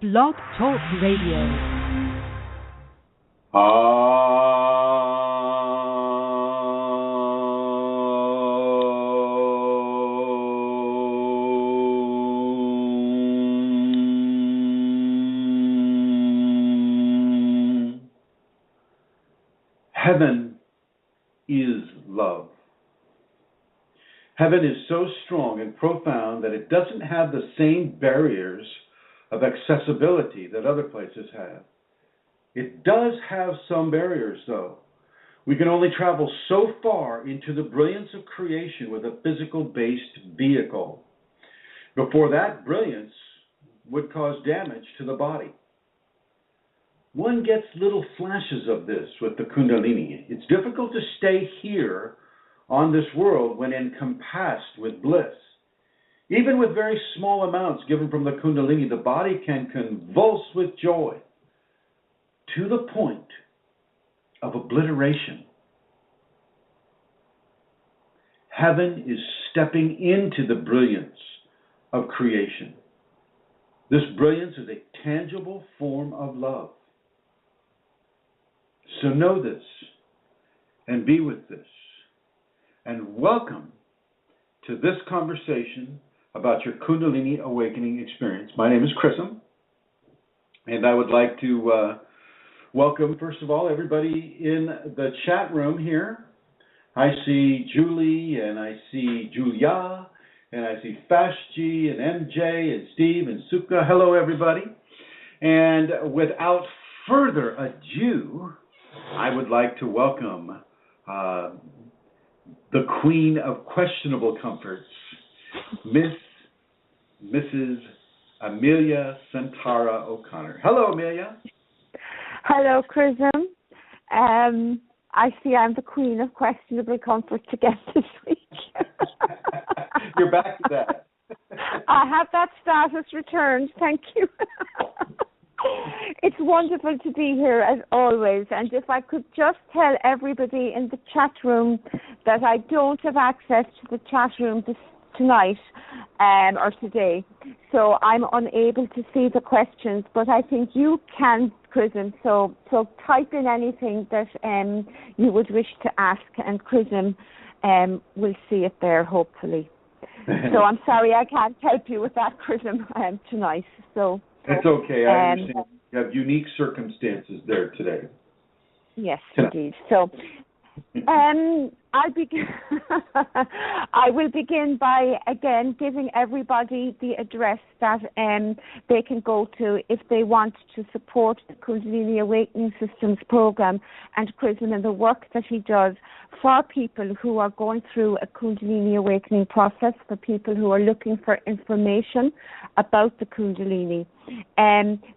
BlogTalk Radio. Heaven is love. Heaven is so strong and profound that it doesn't have the same barriers of accessibility that other places have. It does have some barriers, though. We can only travel so far into the brilliance of creation with a physical-based vehicle before that brilliance would cause damage to the body. One gets little flashes of this with the Kundalini. It's difficult to stay here on this world when encompassed with bliss. Even with very small amounts given from the Kundalini, the body can convulse with joy to the point of obliteration. Heaven is stepping into the brilliance of creation. This brilliance is a tangible form of love. So know this and be with this. And welcome to this conversation about your Kundalini awakening experience. My name is Chrism, and I would like to welcome, first of all, everybody in the chat room here. I see Julie, and I see Julia, and I see Fashji, and MJ, and Steve, and Suka. Hello, everybody. And without further ado, I would like to welcome the Queen of Questionable Comforts, Mrs. Amelia Santara O'Connor. Hello, Amelia. Hello, Chrism. I see I'm the Queen of Questionable Comforts again this week. You're back to that. I have that status returned. Thank you. It's wonderful to be here as always, and if I could just tell everybody in the chat room that I don't have access to the chat room tonight or today, so I'm unable to see the questions, but I think you can, Chrism, so type in anything that you would wish to ask, and Chrism will see it there, hopefully. So I'm sorry I can't help you with that, Chrism, tonight. So it's okay. I understand. You have unique circumstances there today. Yes, indeed. So I will begin by, again, giving everybody the address that they can go to if they want to support the Kundalini Awakening Systems program and Chrism and the work that he does for people who are going through a Kundalini awakening process, for people who are looking for information about the Kundalini.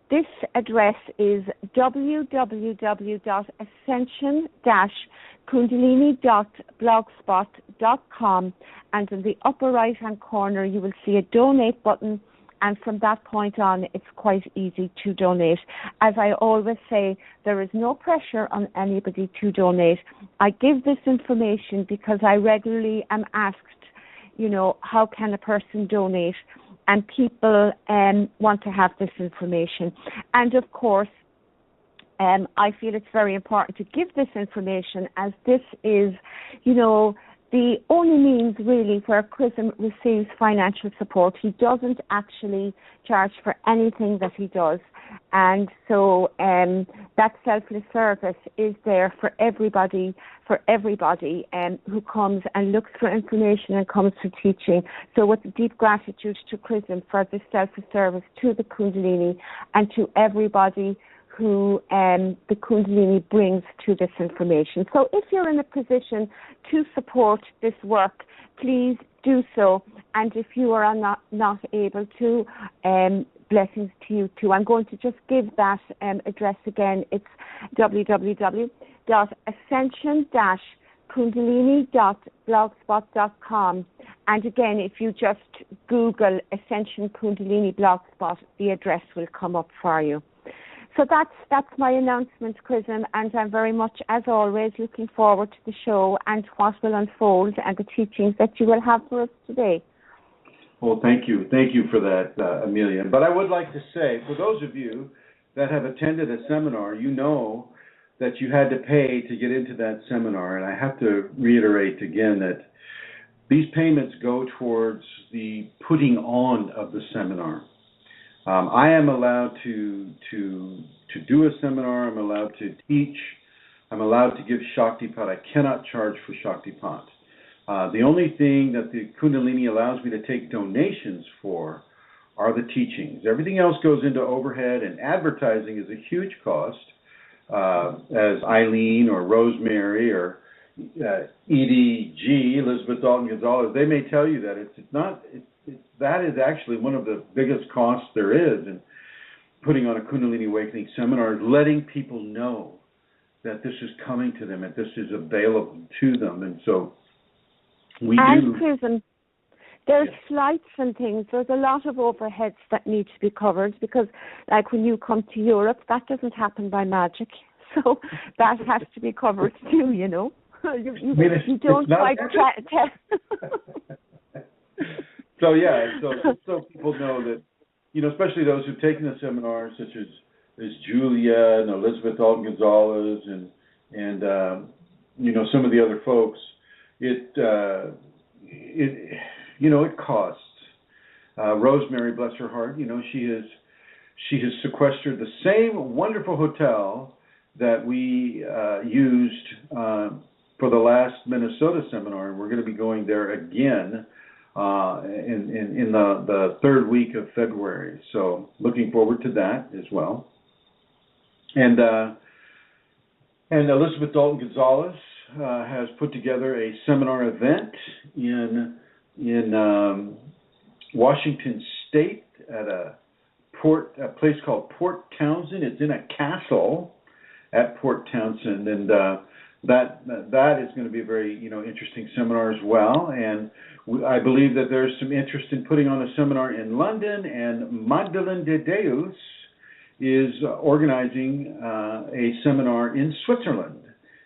This address is www.ascension-kundalini.blogspot.com, and in the upper right hand corner you will see a donate button, and from that point on it's quite easy to donate. As I always say, there is no pressure on anybody to donate. I give this information because I regularly am asked, how can a person donate? And people want to have this information. And of course, I feel it's very important to give this information, as this is, the only means really where Chrism receives financial support. He doesn't actually charge for anything that he does. And so that selfless service is there for everybody who comes and looks for information and comes for teaching. So with deep gratitude to Chrism for this selfless service to the Kundalini and to everybody who the Kundalini brings to this information. So if you're in a position to support this work, please do so. And if you are not able to, blessings to you too. I'm going to just give that address again. It's www.ascension-kundalini.blogspot.com. And again, if you just Google Ascension Kundalini Blogspot, the address will come up for you. So that's my announcement, Chrism, and I'm very much, as always, looking forward to the show and what will unfold and the teachings that you will have for us today. Well, thank you. Thank you for that, Amelia. But I would like to say, for those of you that have attended a seminar, you know that you had to pay to get into that seminar. And I have to reiterate again that these payments go towards the putting on of the seminar. I am allowed to do a seminar. I'm allowed to teach. I'm allowed to give Shaktipat. I cannot charge for Shaktipat. The only thing that the Kundalini allows me to take donations for are the teachings. Everything else goes into overhead, and advertising is a huge cost. As Eileen or Rosemary or Edie G, Elizabeth Dalton Gonzalez, they may tell you that that is actually one of the biggest costs there is in putting on a Kundalini Awakening seminar, is letting people know that this is coming to them and this is available to them. And so and Chrism, there's flights and things. There's a lot of overheads that need to be covered because, like, when you come to Europe, that doesn't happen by magic. So that has to be covered too, you know. You don't quite tell. So people know that, you know, especially those who've taken the seminars, such as Julia and Elizabeth Dalton Gonzalez and you know, some of the other folks. It costs. Rosemary, bless her heart, you know, she has sequestered the same wonderful hotel that we used for the last Minnesota seminar, and we're going to be going there again in the third week of February. So looking forward to that as well. And Elizabeth Dalton Gonzalez has put together a seminar event in Washington State at a place called Port Townsend. It's in a castle at Port Townsend, and that is going to be a very, you know, interesting seminar as well. And I believe that there's some interest in putting on a seminar in London, and Magdalene de Deus is organizing a seminar in Switzerland,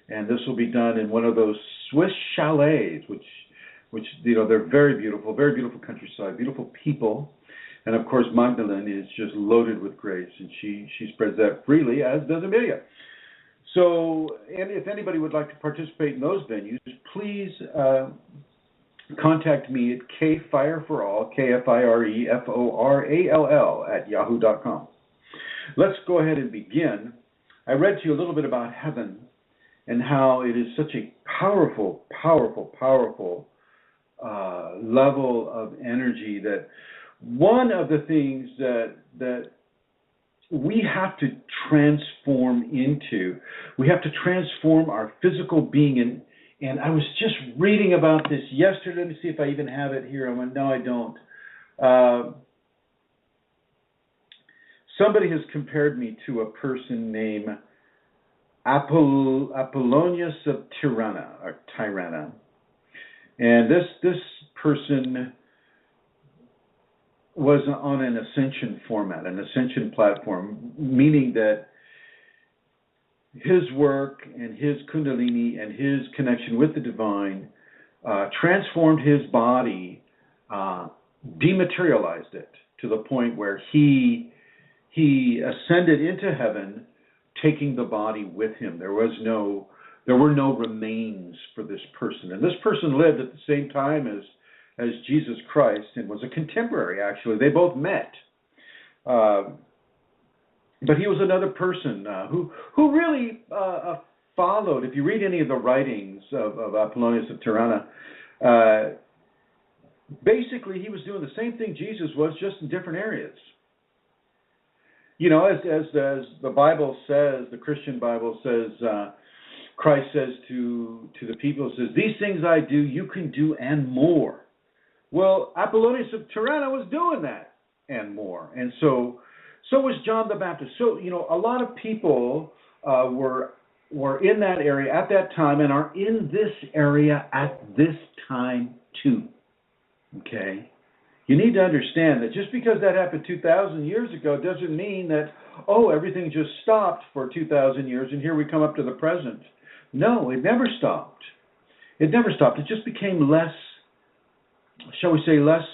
and this will be done in one of those Swiss chalets, which you know, they're very beautiful countryside, beautiful people, and of course Magdalene is just loaded with grace, and she spreads that freely, as does Amelia. So, and if anybody would like to participate in those venues, please contact me at kfireforall, KFIREFORALL @yahoo.com. Let's go ahead and begin. I read to you a little bit about heaven and how it is such a powerful level of energy that one of the things that we have to transform into, we have to transform our physical being. And I was just reading about this yesterday. Let me see if I even have it here. No, I don't. Somebody has compared me to a person named Apollonius of Tirana. And this person was on an ascension format, an ascension platform, meaning that his work and his Kundalini and his connection with the divine transformed his body, dematerialized it to the point where he ascended into heaven, taking the body with him. There were no remains for this person. And this person lived at the same time as Jesus Christ and was a contemporary, actually. They both met. But he was another person who really followed. If you read any of the writings of Apollonius of Tirana, basically he was doing the same thing Jesus was, just in different areas. You know, as the Bible says, the Christian Bible says, Christ says to the people, says, "These things I do, you can do and more." Well, Apollonius of Tirana was doing that and more. And so was John the Baptist. So, you know, a lot of people were in that area at that time and are in this area at this time too. Okay? You need to understand that just because that happened 2,000 years ago doesn't mean that, everything just stopped for 2,000 years and here we come up to the present. No, it never stopped. It never stopped. It just became less, shall we say, less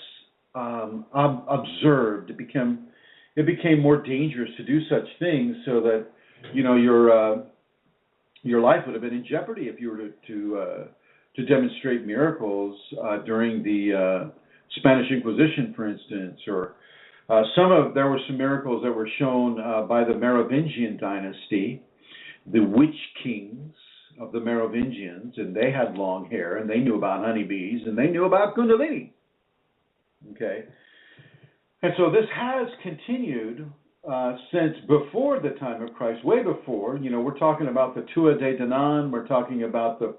observed. It became more dangerous to do such things, so that your life would have been in jeopardy if you were to demonstrate miracles during the Spanish Inquisition, for instance, or there were some miracles that were shown by the Merovingian dynasty, the witch kings of the Merovingians, and they had long hair, and they knew about honeybees, and they knew about Kundalini. Okay, and so this has continued since before the time of Christ, way before. We're talking about the Tua de Danann, we're talking about the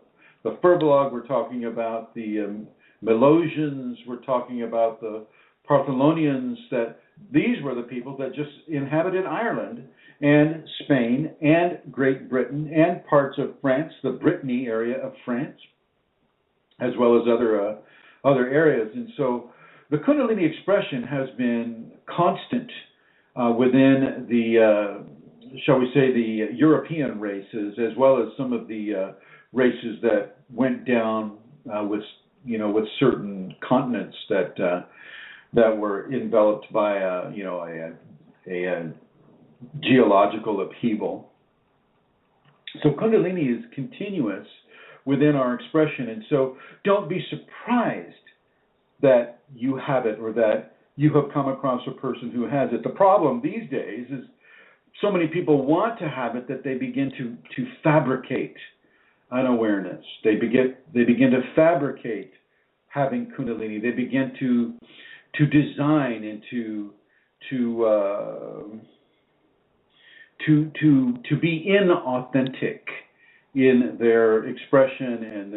Furbolg, we're talking about the Melosians, we're talking about the Partholonians, that these were the people that just inhabited Ireland and Spain and Great Britain and parts of France, the Brittany area of France, as well as other areas. And so the Kundalini expression has been constant within the, shall we say, the European races, as well as some of the races that went down with certain continents that were enveloped by a geological upheaval. So Kundalini is continuous within our expression, and so don't be surprised that you have it or that you have come across a person who has it. The problem these days is so many people want to have it that they begin to fabricate unawareness. They begin to fabricate having Kundalini. They begin to design and to be inauthentic in their expression and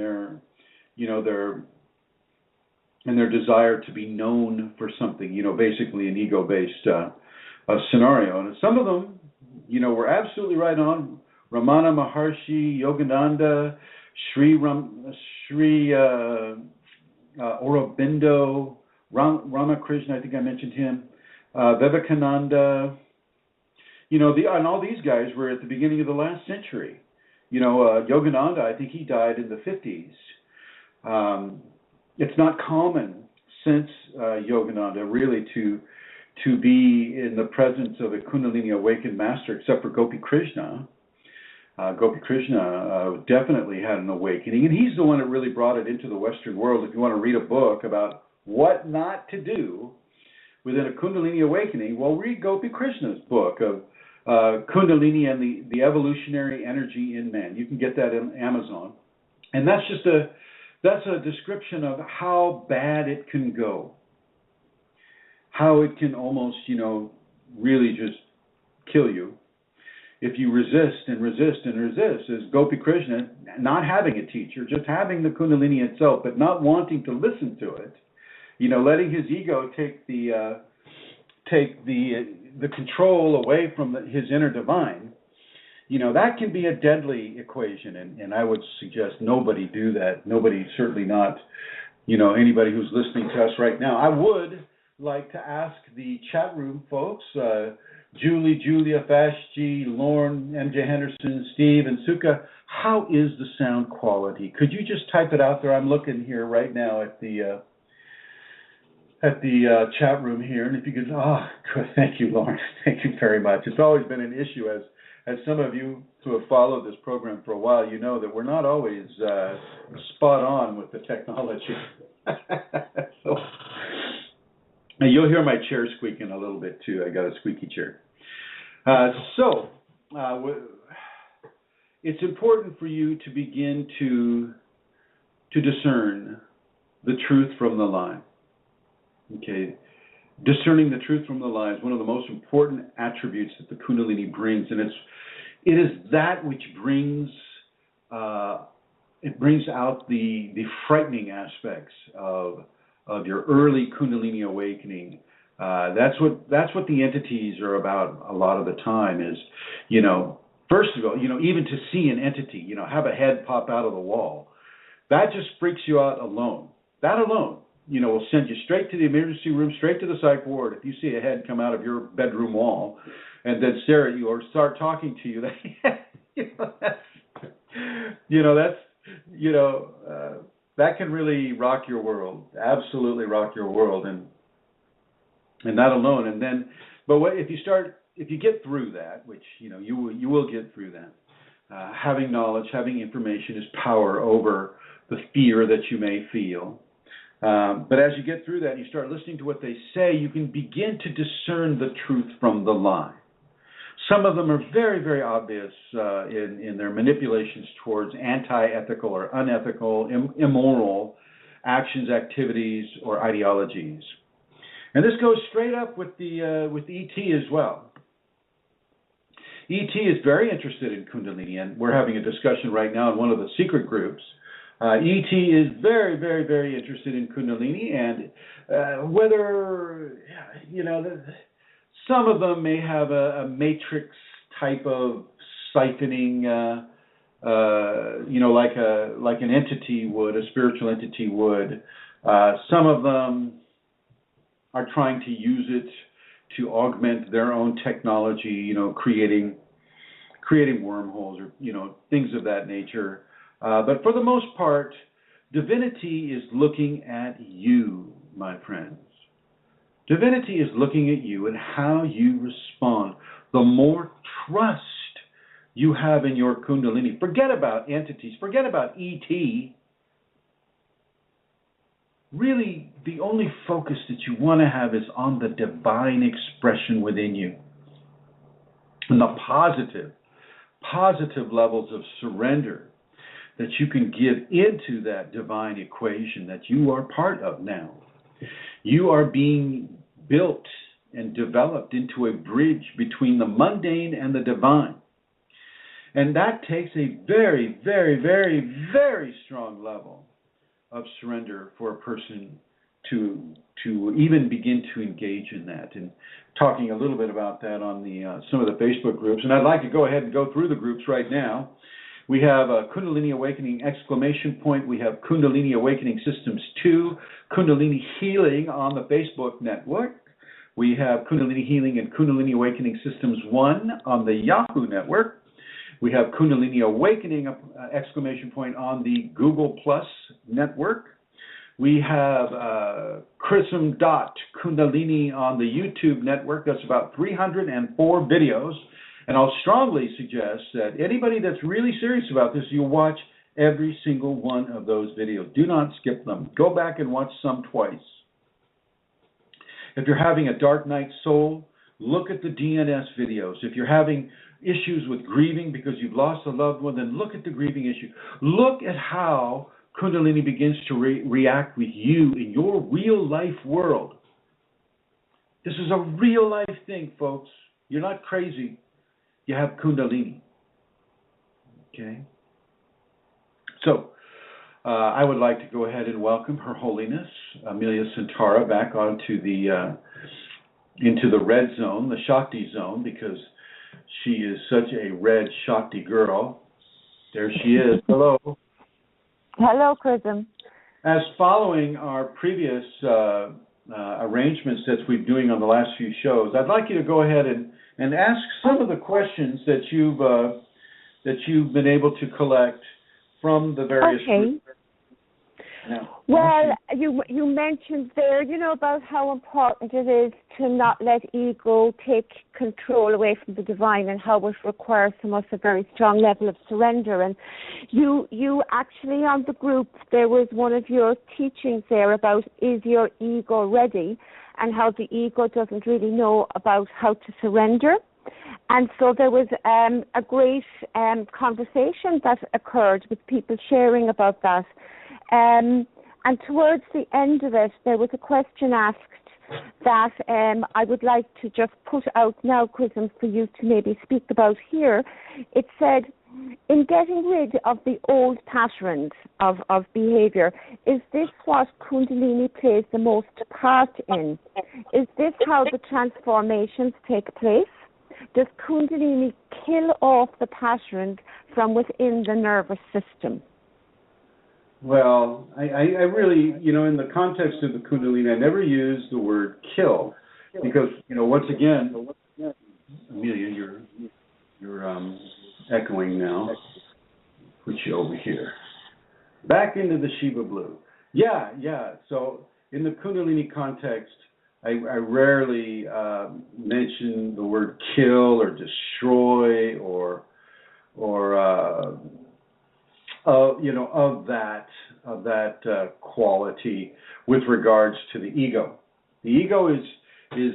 their desire to be known for something. Basically an ego-based scenario. And some of them, were absolutely right on. Ramana Maharshi, Yogananda, Sri Aurobindo, Ramakrishna, I think I mentioned him, Vivekananda, and all these guys were at the beginning of the last century. Yogananda, I think he died in the 50s. It's not common since Yogananda really to be in the presence of a Kundalini awakened master, except for Gopi Krishna. Gopi Krishna definitely had an awakening, and he's the one that really brought it into the Western world. If you want to read a book about what not to do within a Kundalini awakening, well, read Gopi Krishna's book of Kundalini and the evolutionary energy in man. You can get that on Amazon, and that's a description of how bad it can go, how it can almost really just kill you if you resist and resist and resist. As Gopi Krishna, not having a teacher, just having the Kundalini itself, but not wanting to listen to it, letting his ego take the control away from his inner divine, that can be a deadly equation, and I would suggest nobody do that. Nobody, certainly not, anybody who's listening to us right now. I would like to ask the chat room folks, Julie, Julia, Fashji, Lorne, MJ Henderson, Steve, and Suka, how is the sound quality? Could you just type it out there? I'm looking here right now at the chat room here, and if you could, good, thank you, Lauren, thank you very much. It's always been an issue, as some of you who have followed this program for a while, that we're not always spot on with the technology. So, and you'll hear my chair squeaking a little bit too. I got a squeaky chair. It's important for you to begin to discern the truth from the lie. Okay, discerning the truth from the lie is one of the most important attributes that the Kundalini brings, and it is that which brings out the frightening aspects of your early Kundalini awakening. That's what the entities are about a lot of the time. Is first of all, even to see an entity, have a head pop out of the wall, that just freaks you out alone. That alone, will send you straight to the emergency room, straight to the psych ward. If you see a head come out of your bedroom wall and then stare at you or start talking to you, that can really rock your world, absolutely rock your world. And and that alone. And then, but if you get through that, which you will get through that. Having knowledge, having information is power over the fear that you may feel. But as you get through that, you start listening to what they say, you can begin to discern the truth from the lie. Some of them are very, very obvious in their manipulations towards anti-ethical or unethical, immoral actions, activities, or ideologies. And this goes straight up with the ET as well. ET is very interested in Kundalini, and we're having a discussion right now in one of the secret groups. ET is very, very, very interested in Kundalini, and whether, some of them may have a matrix type of siphoning, like an entity would, a spiritual entity would. Some of them are trying to use it to augment their own technology, creating wormholes or, things of that nature. But for the most part, divinity is looking at you, my friends. Divinity is looking at you and how you respond. The more trust you have in your Kundalini, forget about entities, forget about ET. Really, the only focus that you want to have is on the divine expression within you. And the positive levels of surrender that you can give into that divine equation that you are part of now. You are being built and developed into a bridge between the mundane and the divine. And that takes a very, very, very, very strong level of surrender for a person to even begin to engage in that. And talking a little bit about that on the some of the Facebook groups. And I'd like to go ahead and go through the groups right now. We have Kundalini Awakening ! We have Kundalini Awakening Systems 2, Kundalini Healing on the Facebook network. We have Kundalini Healing and Kundalini Awakening Systems 1 on the Yahoo network. We have Kundalini Awakening ! On the Google Plus network. We have Chrism Kundalini on the YouTube network. That's about 304 videos. And I'll strongly suggest that anybody that's really serious about this, you'll watch every single one of those videos. Do not skip them. Go back and watch some twice. If you're having a dark night soul, look at the DNS videos. If you're having issues with grieving because you've lost a loved one, then look at the grieving issue. Look at how Kundalini begins to react with you in your real life world. This is a real life thing, folks. You're not crazy. You have Kundalini. Okay? So, I would like to go ahead and welcome Her Holiness, Amelia Santara, back onto into the red zone, the Shakti zone, because she is such a red Shakti girl. There she is. Hello. Hello, Chrism. As following our previous arrangements that we've been doing on the last few shows, I'd like you to go ahead and ask some of the questions that you've been able to collect from the various groups. Now, well, you mentioned there, about how important it is to not let ego take control away from the divine and how it requires from us a very strong level of surrender. And you actually on the group, there was one of your teachings there about is your ego ready, and how the ego doesn't really know about how to surrender. And so there was a great conversation that occurred with people sharing about that. And towards the end of it, there was a question asked that I would like to just put out now, Chrism, for you to maybe speak about here. It said, in getting rid of the old patterns of behavior, is this what Kundalini plays the most part in? Is this how the transformations take place? Does Kundalini kill off the patterns from within the nervous system? Well, I really, in the context of the Kundalini, I never use the word kill because, once again, Amelia, you're echoing now. Put you over here. Back into the Shiva blue. Yeah. So in the Kundalini context, I rarely mention the word kill or destroy or of that quality with regards to the ego. The ego is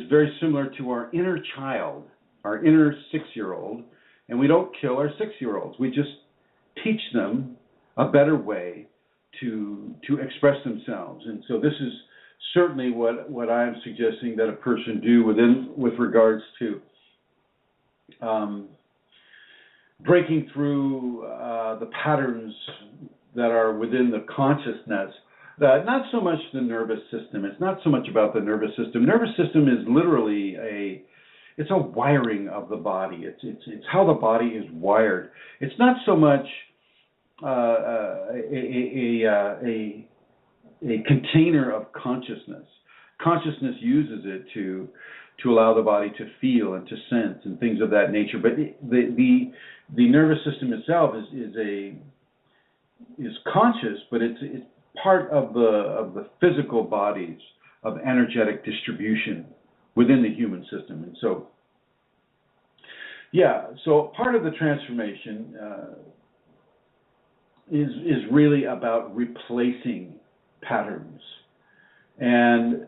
very similar to our inner child, our inner 6-year-old, and we don't kill our 6-year-olds. We just teach them a better way to express themselves. And so this is certainly what I'm suggesting that a person do with regards to breaking through the patterns that are within the consciousness. Not so much the nervous system. It's not so much about the nervous system. Nervous system is literally it's a wiring of the body. It's how the body is wired. It's not so much a container of consciousness. Consciousness uses it to allow the body to feel and to sense and things of that nature. But the nervous system itself is conscious, but it's part of the physical bodies of energetic distribution within the human system. And so, so part of the transformation is really about replacing patterns. And,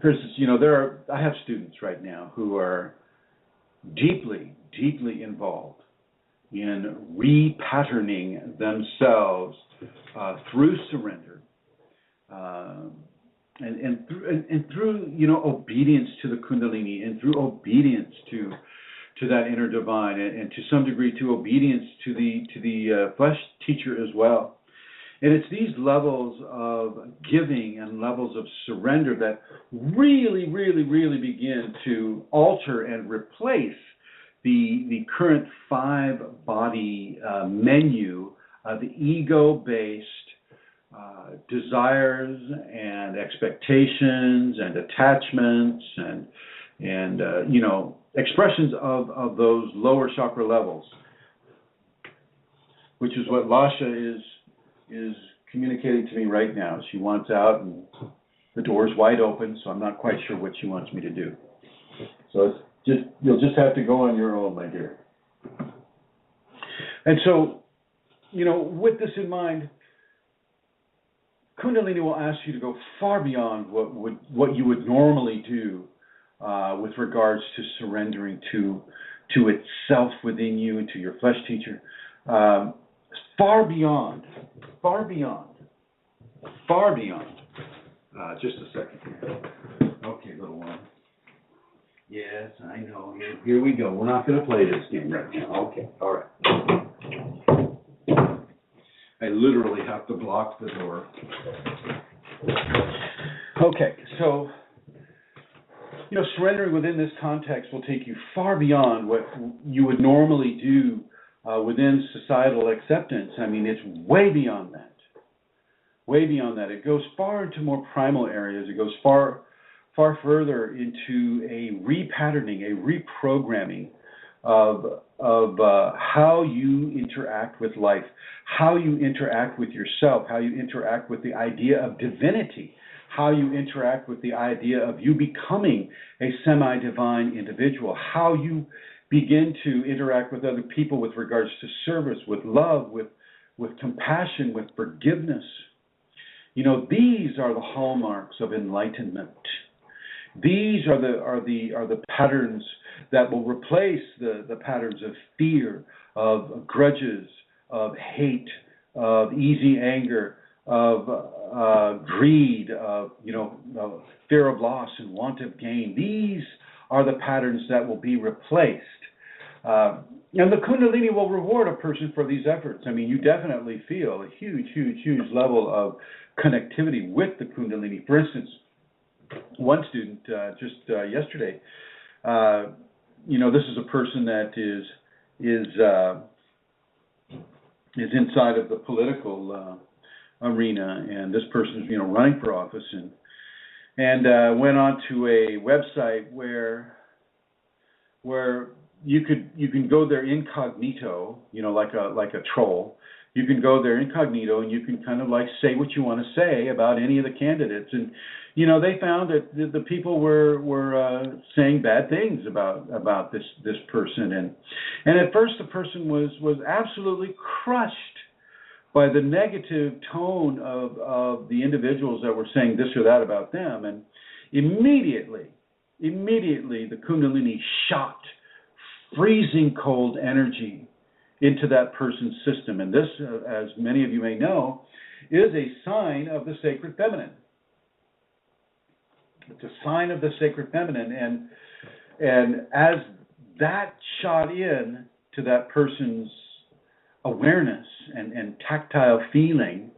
for instance, I have students right now who are deeply, deeply involved in repatterning themselves through surrender and through obedience to the Kundalini and through obedience to that inner divine and to some degree to obedience to the flesh teacher as well. And it's these levels of giving and levels of surrender that really, really, really begin to alter and replace the current 5-body menu of the ego-based desires and expectations and attachments and expressions of those lower chakra levels, which is what Lasha is communicating to me right now. She wants out, and the door's wide open, so I'm not quite sure what she wants me to do. So you'll just have to go on your own, my dear. And so, with this in mind, Kundalini will ask you to go far beyond what you would normally do with regards to surrendering to itself within you and to your flesh teacher. Far beyond. Just a second here. Okay, little one. Yes, I know. Here we go. We're not going to play this game right now. Okay, all right. I literally have to block the door. Okay, so, surrendering within this context will take you far beyond what you would normally do within societal acceptance. I mean, it's way beyond that. Way beyond that. It goes far into more primal areas. It goes far further into a repatterning, a reprogramming of how you interact with life, how you interact with yourself, how you interact with the idea of divinity, how you interact with the idea of you becoming a semi-divine individual, how you begin to interact with other people with regards to service, with love, with compassion, with forgiveness. These are the hallmarks of enlightenment. These are the patterns that will replace the patterns of fear, of grudges, of hate, of easy anger, of greed, of fear of loss and want of gain. These are the patterns that will be replaced. And the Kundalini will reward a person for these efforts. I mean, you definitely feel a huge, huge, huge level of connectivity with the Kundalini. For instance, one student just yesterday, this is a person that is inside of the political arena, and this person's running for office, and went on to a website where you can go there incognito, like a troll, You can go there incognito, and you can kind of like say what you want to say about any of the candidates. And they found that the people were saying bad things about this person, and at first the person was absolutely crushed by the negative tone of the individuals that were saying this or that about them, and immediately the Kundalini shot freezing cold energy into that person's system. And this, as many of you may know, is a sign of the sacred feminine. It's a sign of the sacred feminine, and as that shot in to that person's awareness and tactile feeling,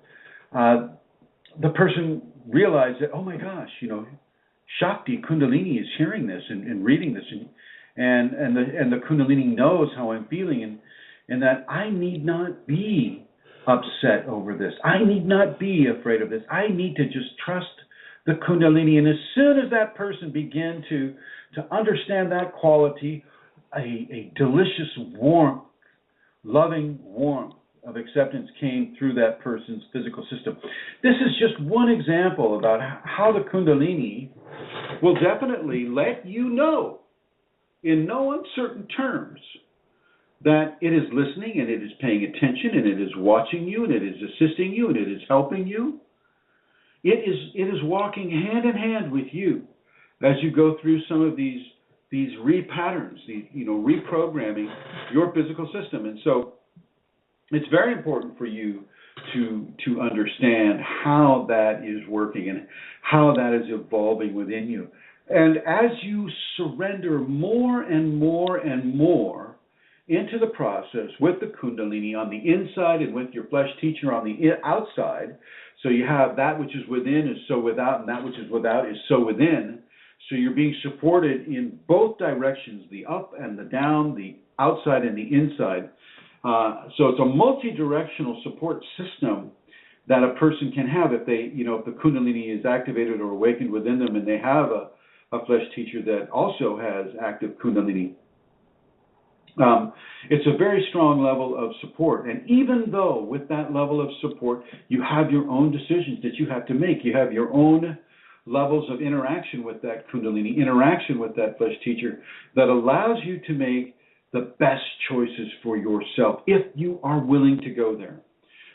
the person realized that, oh my gosh, Shakti, Kundalini is hearing this and reading this, and the Kundalini knows how I'm feeling, and that I need not be upset over this. I need not be afraid of this. I need to just trust the Kundalini. And as soon as that person began to understand that quality, a delicious warmth, loving warmth of acceptance came through that person's physical system. This is just one example about how the Kundalini will definitely let you know in no uncertain terms that it is listening, and it is paying attention, and it is watching you, and it is assisting you, and it is helping you. It is walking hand in hand with you as you go through some of these repatterns, reprogramming your physical system. And so it's very important for you to understand how that is working and how that is evolving within you. And as you surrender more and more and more into the process with the Kundalini on the inside and with your flesh teacher on the outside, so you have that which is within is so without, and that which is without is so within. So you're being supported in both directions, the up and the down, the outside and the inside. So it's a multi-directional support system that a person can have if they, if the Kundalini is activated or awakened within them, and they have a flesh teacher that also has active Kundalini. It's a very strong level of support. And even though with that level of support, you have your own decisions that you have to make, you have your own levels of interaction with that Kundalini, interaction with that flesh teacher that allows you to make the best choices for yourself if you are willing to go there.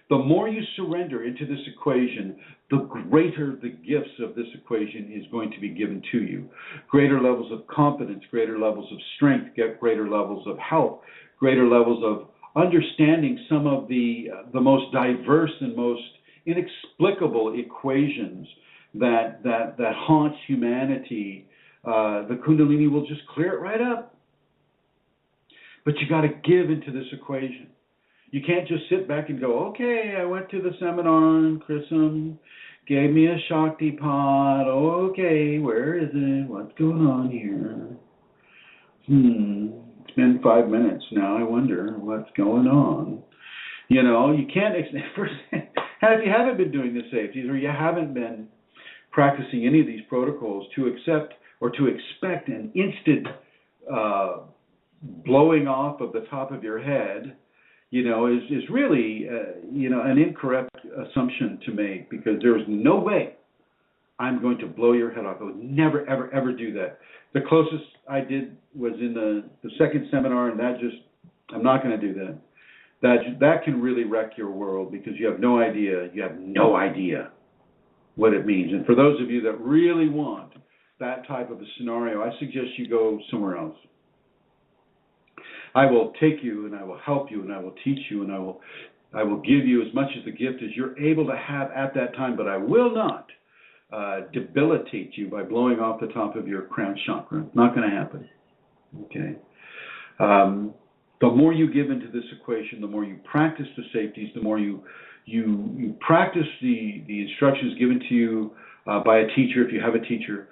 The more you surrender into this equation, the greater the gifts of this equation is going to be given to you. Greater levels of confidence, greater levels of strength, greater levels of health, greater levels of understanding some of the most diverse and most inexplicable equations that haunt humanity. The Kundalini will just clear it right up. But you got to give into this equation. You can't just sit back and go, okay, I went to the seminar and Chrism gave me a Shakti pod. Okay, where is it? What's going on here? It's been 5 minutes now. I wonder what's going on. You can't, and if you haven't been doing the safeties or you haven't been practicing any of these protocols, to accept or to expect an instant blowing off of the top of your head, is really, an incorrect assumption to make, because there's no way I'm going to blow your head off. I would never, ever, ever do that. The closest I did was in the second seminar, and I'm not going to do that. That can really wreck your world, because you have no idea what it means. And for those of you that really want that type of a scenario, I suggest you go somewhere else. I will take you, and I will help you, and I will teach you, and I will give you as much as the gift as you're able to have at that time, but I will not debilitate you by blowing off the top of your crown chakra. Not going to happen. Okay. The more you give into this equation, the more you practice the safeties, the more you practice the instructions given to you by a teacher, if you have a teacher,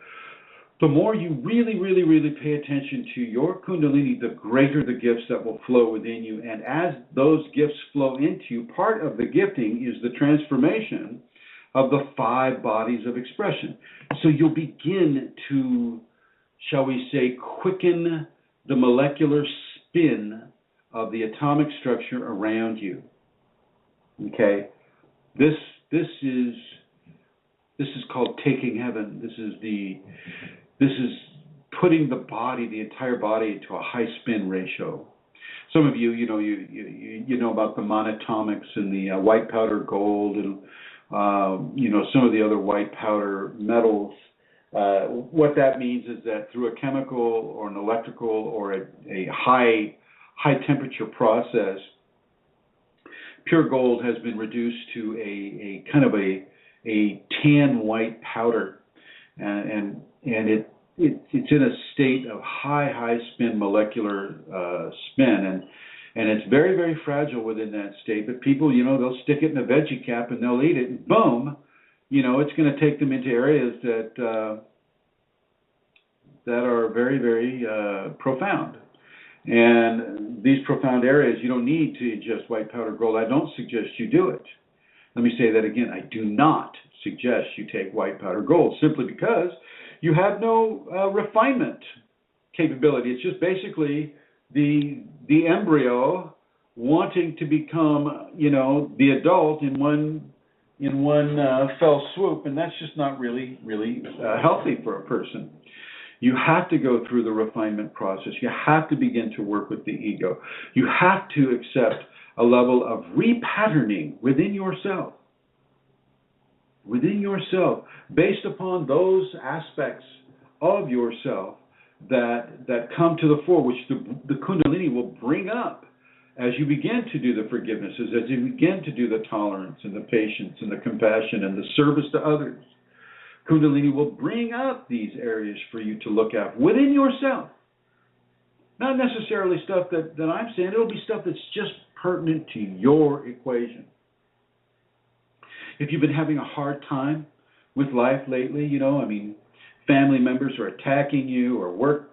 the more you really, really, really pay attention to your Kundalini, the greater the gifts that will flow within you. And as those gifts flow into you, part of the gifting is the transformation of the 5 bodies of expression. So you'll begin to, shall we say, quicken the molecular spin of the atomic structure around you. Okay, this is called taking heaven. This is putting the entire body into a high spin ratio. Some of you know about the monatomics and the white powder gold and some of the other white powder metals. What that means is that through a chemical or an electrical or a high temperature process, pure gold has been reduced to a kind of a tan white powder, and it's in a state of high spin molecular spin, and it's very, very fragile within that state. But people, they'll stick it in a veggie cap and they'll eat it, and boom, it's going to take them into areas that are very, very profound. And these profound areas, you don't need to ingest white powder gold. I don't suggest you do it. Let me say that again. I do not suggest you take white powder gold, simply because you have no refinement capability. It's just basically the embryo wanting to become, the adult in one fell swoop, and that's just not really healthy for a person. You have to go through the refinement process. You have to begin to work with the ego. You have to accept a level of repatterning within yourself, based upon those aspects of yourself that come to the fore, which the Kundalini will bring up as you begin to do the forgivenesses, as you begin to do the tolerance and the patience and the compassion and the service to others. Kundalini will bring up these areas for you to look at within yourself. Not necessarily stuff that I'm saying. It'll be stuff that's just pertinent to your equation. If you've been having a hard time with life lately, family members are attacking you, or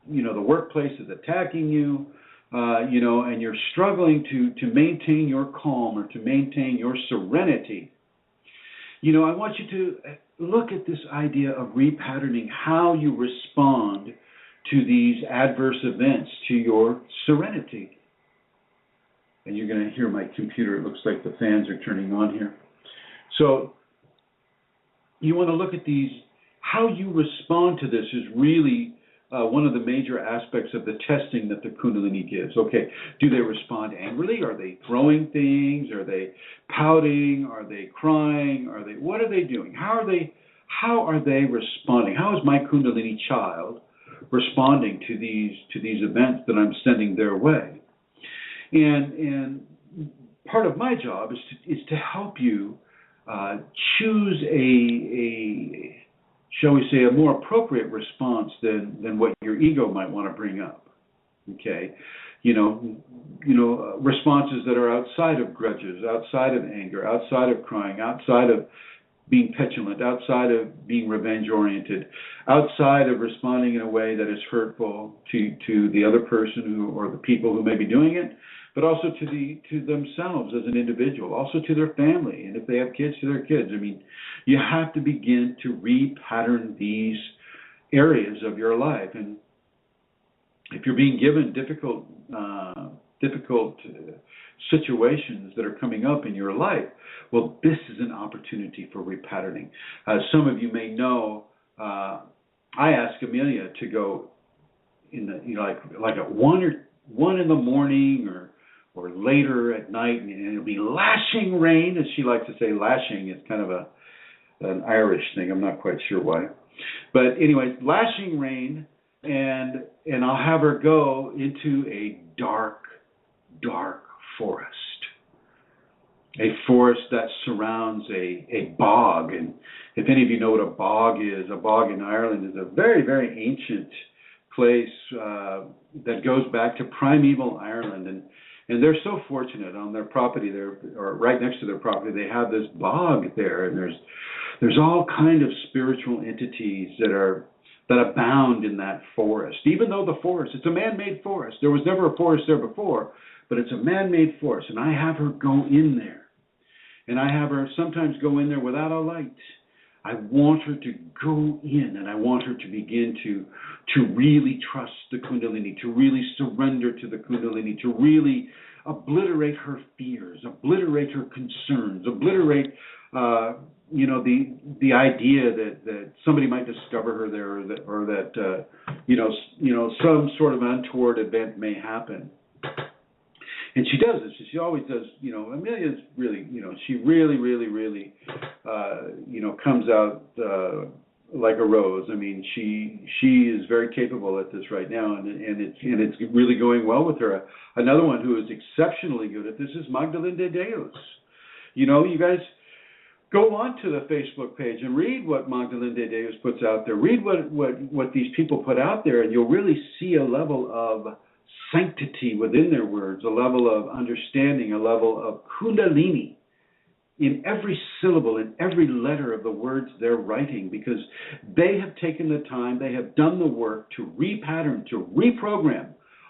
the workplace is attacking you, and you're struggling to maintain your calm or to maintain your serenity, I want you to look at this idea of repatterning how you respond to these adverse events to your serenity. And you're going to hear my computer. It looks like the fans are turning on here. So you want to look at these. How you respond to this is really one of the major aspects of the testing that the Kundalini gives. Okay, do they respond angrily? Are they throwing things? Are they pouting? Are they crying? What are they doing? How are they responding? How is my Kundalini child responding to these events that I'm sending their way? And part of my job is to help you choose a shall we say, a more appropriate response than what your ego might want to bring up. Okay, responses that are outside of grudges, outside of anger, outside of crying, outside of being petulant, outside of being revenge-oriented, outside of responding in a way that is hurtful to the other person or the people who may be doing it, but also to themselves as an individual, also to their family, and if they have kids, to their kids. You have to begin to repattern these areas of your life. And if you're being given difficult situations that are coming up in your life, well, this is an opportunity for repatterning. Some of you may know, I asked Amelia to go in like at 1 in the morning or later at night, and it'll be lashing rain, as she likes to say. Lashing is kind of an Irish thing. I'm not quite sure why. But anyway, lashing rain, and I'll have her go into a dark forest. A forest that surrounds a bog. And if any of you know what a bog in Ireland is a very, very ancient place that goes back to primeval Ireland. And they're so fortunate on their property there, or right next to their property, they have this bog there, and there's all kind of spiritual entities that abound in that forest. Even though the forest, it's a man-made forest. There was never a forest there before, but it's a man-made forest. And I have her go in there. And I have her sometimes go in there without a light. I want her to go in, and I want her to begin to really trust the Kundalini, to really surrender to the Kundalini, to really obliterate her fears, obliterate her concerns, obliterate, the idea that somebody might discover her there, or that some sort of untoward event may happen. And she does this. She always does. Amelia's really, she really, really, really, comes out like a rose. I mean, she is very capable at this right now, and it's really going well with her. Another one who is exceptionally good at this is Magdalene de Deus. You guys go onto the Facebook page and read what Magdalene de Deus puts out there. Read what these people put out there, and you'll really see a level of sanctity within their words, a level of understanding, a level of Kundalini in every syllable, in every letter of the words they're writing, because they have taken the time, they have done the work to repattern, to reprogram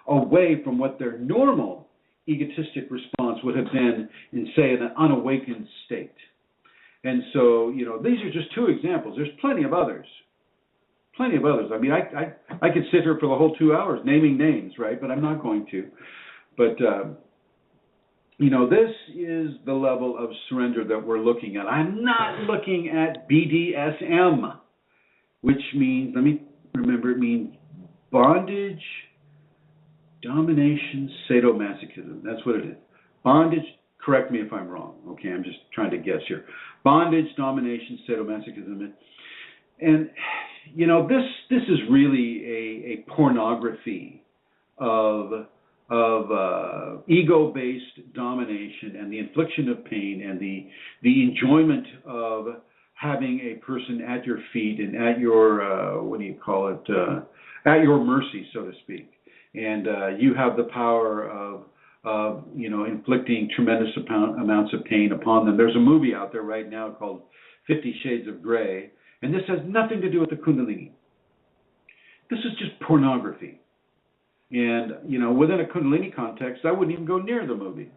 away from what their normal egotistic response would have been in, say, an unawakened state. And so, these are just two examples. There's plenty of others. I mean, I could sit here for the whole 2 hours naming names, right? But I'm not going to. But, this is the level of surrender that we're looking at. I'm not looking at BDSM, which means, let me remember, it means bondage, domination, sadomasochism. That's what it is. Bondage, correct me if I'm wrong. Okay, I'm just trying to guess here. Bondage, domination, sadomasochism. And this is really a pornography of ego-based domination and the infliction of pain and the enjoyment of having a person at your feet and at your at your mercy, so to speak. And you have the power of inflicting tremendous amounts of pain upon them. There's a movie out there right now called 50 Shades of Grey. And this has nothing to do with the Kundalini. This is just pornography. And, within a Kundalini context, I wouldn't even go near the movie.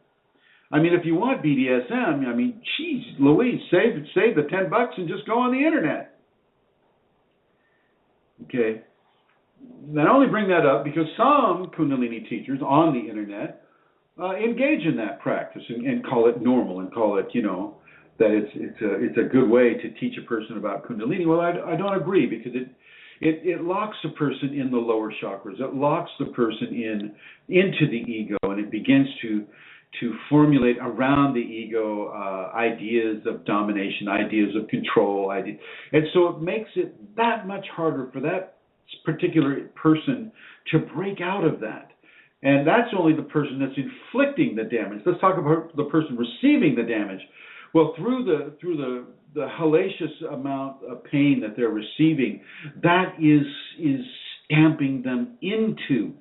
I mean, if you want BDSM, geez, Louise, save the $10 and just go on the internet. Okay. And I only bring that up because some Kundalini teachers on the internet engage in that practice and call it normal and call it, that it's a good way to teach a person about Kundalini. Well, I don't agree, because it locks a person in the lower chakras. It locks the person into the ego, and it begins to formulate around the ego ideas of domination, ideas of control, and so it makes it that much harder for that particular person to break out of that. And that's only the person that's inflicting the damage. Let's talk about the person receiving the damage. Well, through the hellacious amount of pain that they're receiving, that is stamping them into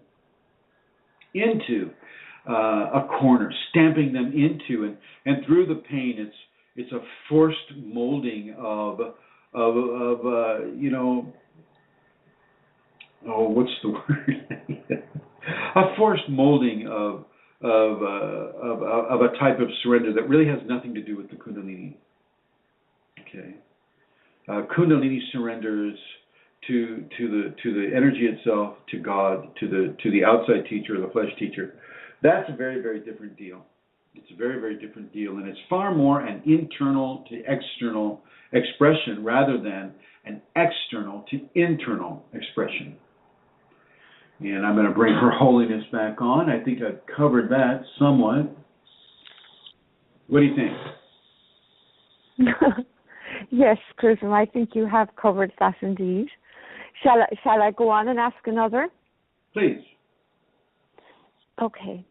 a corner, stamping them into, and through the pain, it's a forced molding of what's the word? A forced molding of a type of surrender that really has nothing to do with the Kundalini. Okay, Kundalini surrenders to the energy itself, to God, to the outside teacher, the flesh teacher. That's a very, very different deal. It's a very, very different deal, and it's far more an internal to external expression rather than an external to internal expression. And I'm going to bring Her Holiness back on. I think I've covered that somewhat. What do you think? Yes, Chrism, I think you have covered that indeed. Shall I go on and ask another? Please. Okay.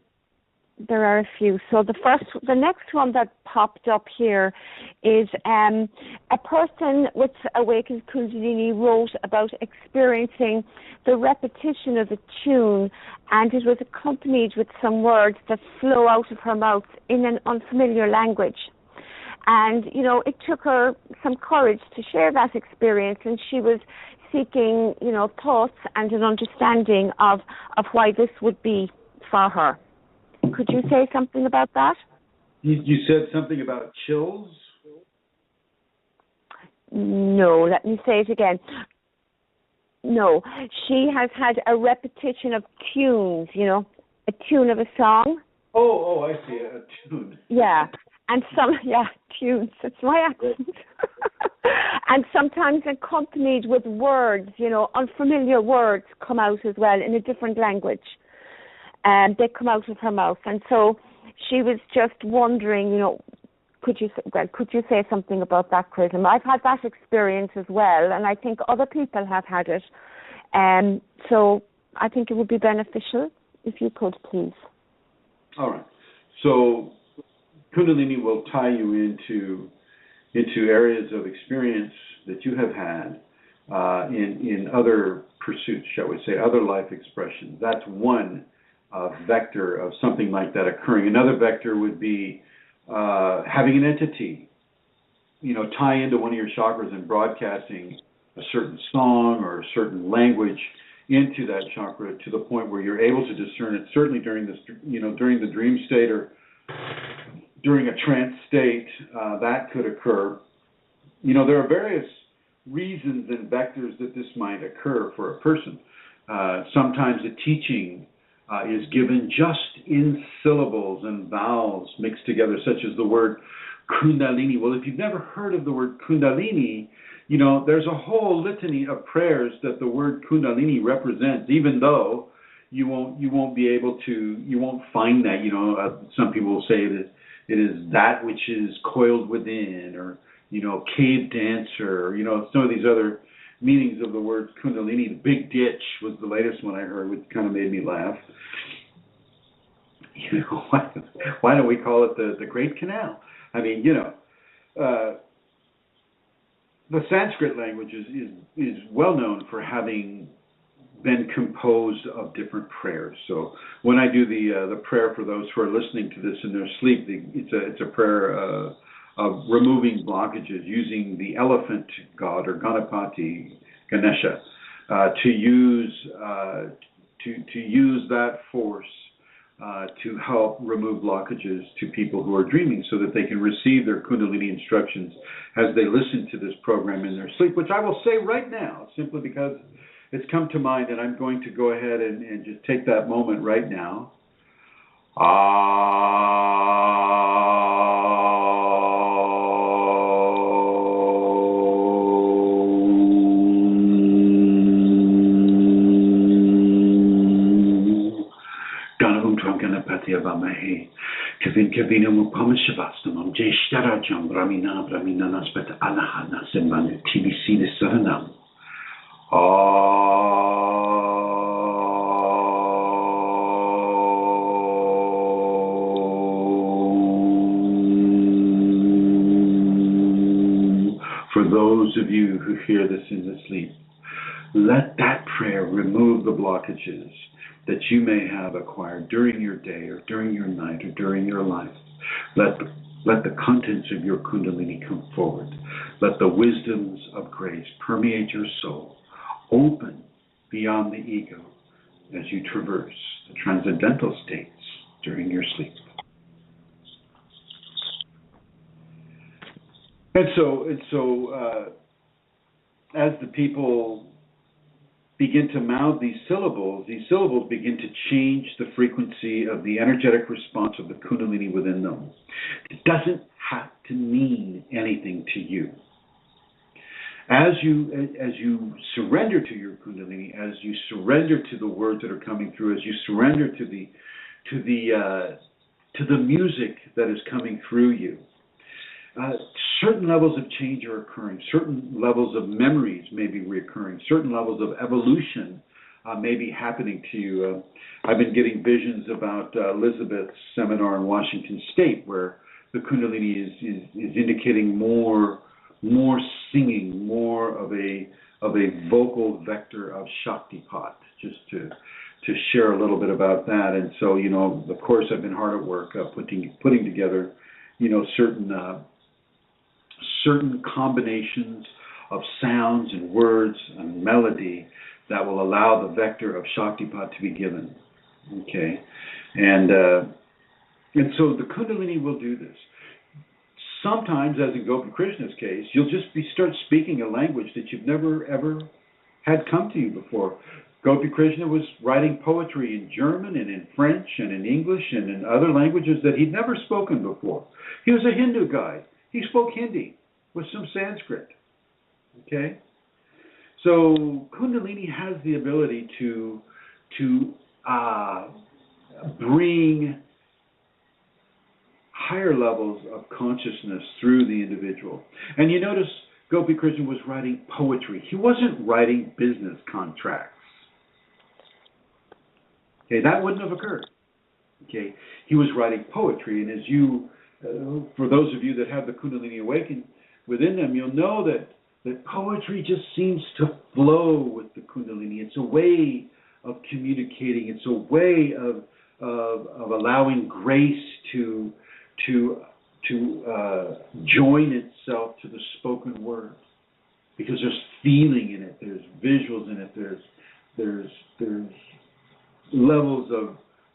There are a few. So the next one that popped up here is a person with Awakened Kundalini wrote about experiencing the repetition of a tune, and it was accompanied with some words that flow out of her mouth in an unfamiliar language. And, it took her some courage to share that experience, and she was seeking, thoughts and an understanding of why this would be for her. Could you say something about that? You said something about chills? No, let me say it again. No, she has had a repetition of tunes, a tune of a song Oh, I see, a tune. Yeah, and tunes. It's my accent. And sometimes accompanied with words, unfamiliar words come out as well in a different language. And they come out of her mouth. And so she was just wondering, could you say something about that, Chrism? I've had that experience as well, and I think other people have had it. So I think it would be beneficial if you could, please. All right. So Kundalini will tie you into areas of experience that you have had in other pursuits, shall we say, other life expressions. That's one vector of something like that occurring. Another vector would be having an entity, tie into one of your chakras and broadcasting a certain song or a certain language into that chakra to the point where you're able to discern it. Certainly during this, during the dream state or during a trance state, that could occur. There are various reasons and vectors that this might occur for a person. Sometimes a teaching is given just in syllables and vowels mixed together, such as the word Kunalini. Well, if you've never heard of the word Kundalini, there's a whole litany of prayers that the word Kundalini represents, even though you won't be able to, you won't find that. Some people will say that it is that which is coiled within, or cave dancer, or some of these other meanings of the word Kundalini. The big ditch was the latest one I heard, which kind of made me laugh. Why don't we call it the Great Canal? I mean, the Sanskrit language is well known for having been composed of different prayers. So when I do the prayer for those who are listening to this in their sleep, it's a prayer of removing blockages, using the elephant god or Ganapati, Ganesha, to use that force to help remove blockages to people who are dreaming, so that they can receive their Kundalini instructions as they listen to this program in their sleep, which I will say right now, simply because it's come to mind, and I'm going to go ahead and just take that moment right now. Kevin Kevinum Pamashavastamam Jeshtarajam Brahmina Naspet Alahana Semanu TBC the Saranam. For those of you who hear this in the sleep, let that prayer remove the blockages that you may have acquired during your day or during your night or during your life. Let the contents of your Kundalini come forward. Let the wisdoms of grace permeate your soul, open beyond the ego as you traverse the transcendental states during your sleep. And so as the people begin to mouth these syllables begin to change the frequency of the energetic response of the Kundalini within them. It doesn't have to mean anything to you. As you surrender to your Kundalini, as you surrender to the words that are coming through, as you surrender to the music that is coming through you, certain levels of change are occurring. Certain levels of memories may be reoccurring. Certain levels of evolution may be happening to you. I've been getting visions about Elizabeth's seminar in Washington State, where the Kundalini is indicating more singing, more of a vocal vector of Shaktipat. Just to share a little bit about that. And so, of course, I've been hard at work putting together, certain combinations of sounds and words and melody that will allow the vector of Shaktipat to be given. Okay, and so the Kundalini will do this. Sometimes, as in Gopi Krishna's case, you'll just start speaking a language that you've never ever had come to you before. Gopi Krishna was writing poetry in German and in French and in English and in other languages that he'd never spoken before. He was a Hindu guy. He spoke Hindi with some Sanskrit. Okay? So Kundalini has the ability to bring higher levels of consciousness through the individual. And you notice Gopi Krishna was writing poetry. He wasn't writing business contracts. Okay, that wouldn't have occurred. Okay, he was writing poetry, and as you, for those of you that have the Kundalini awakened within them, you'll know that poetry just seems to flow with the Kundalini. It's a way of communicating. It's a way of allowing grace to join itself to the spoken word, because there's feeling in it, there's visuals in it, there's levels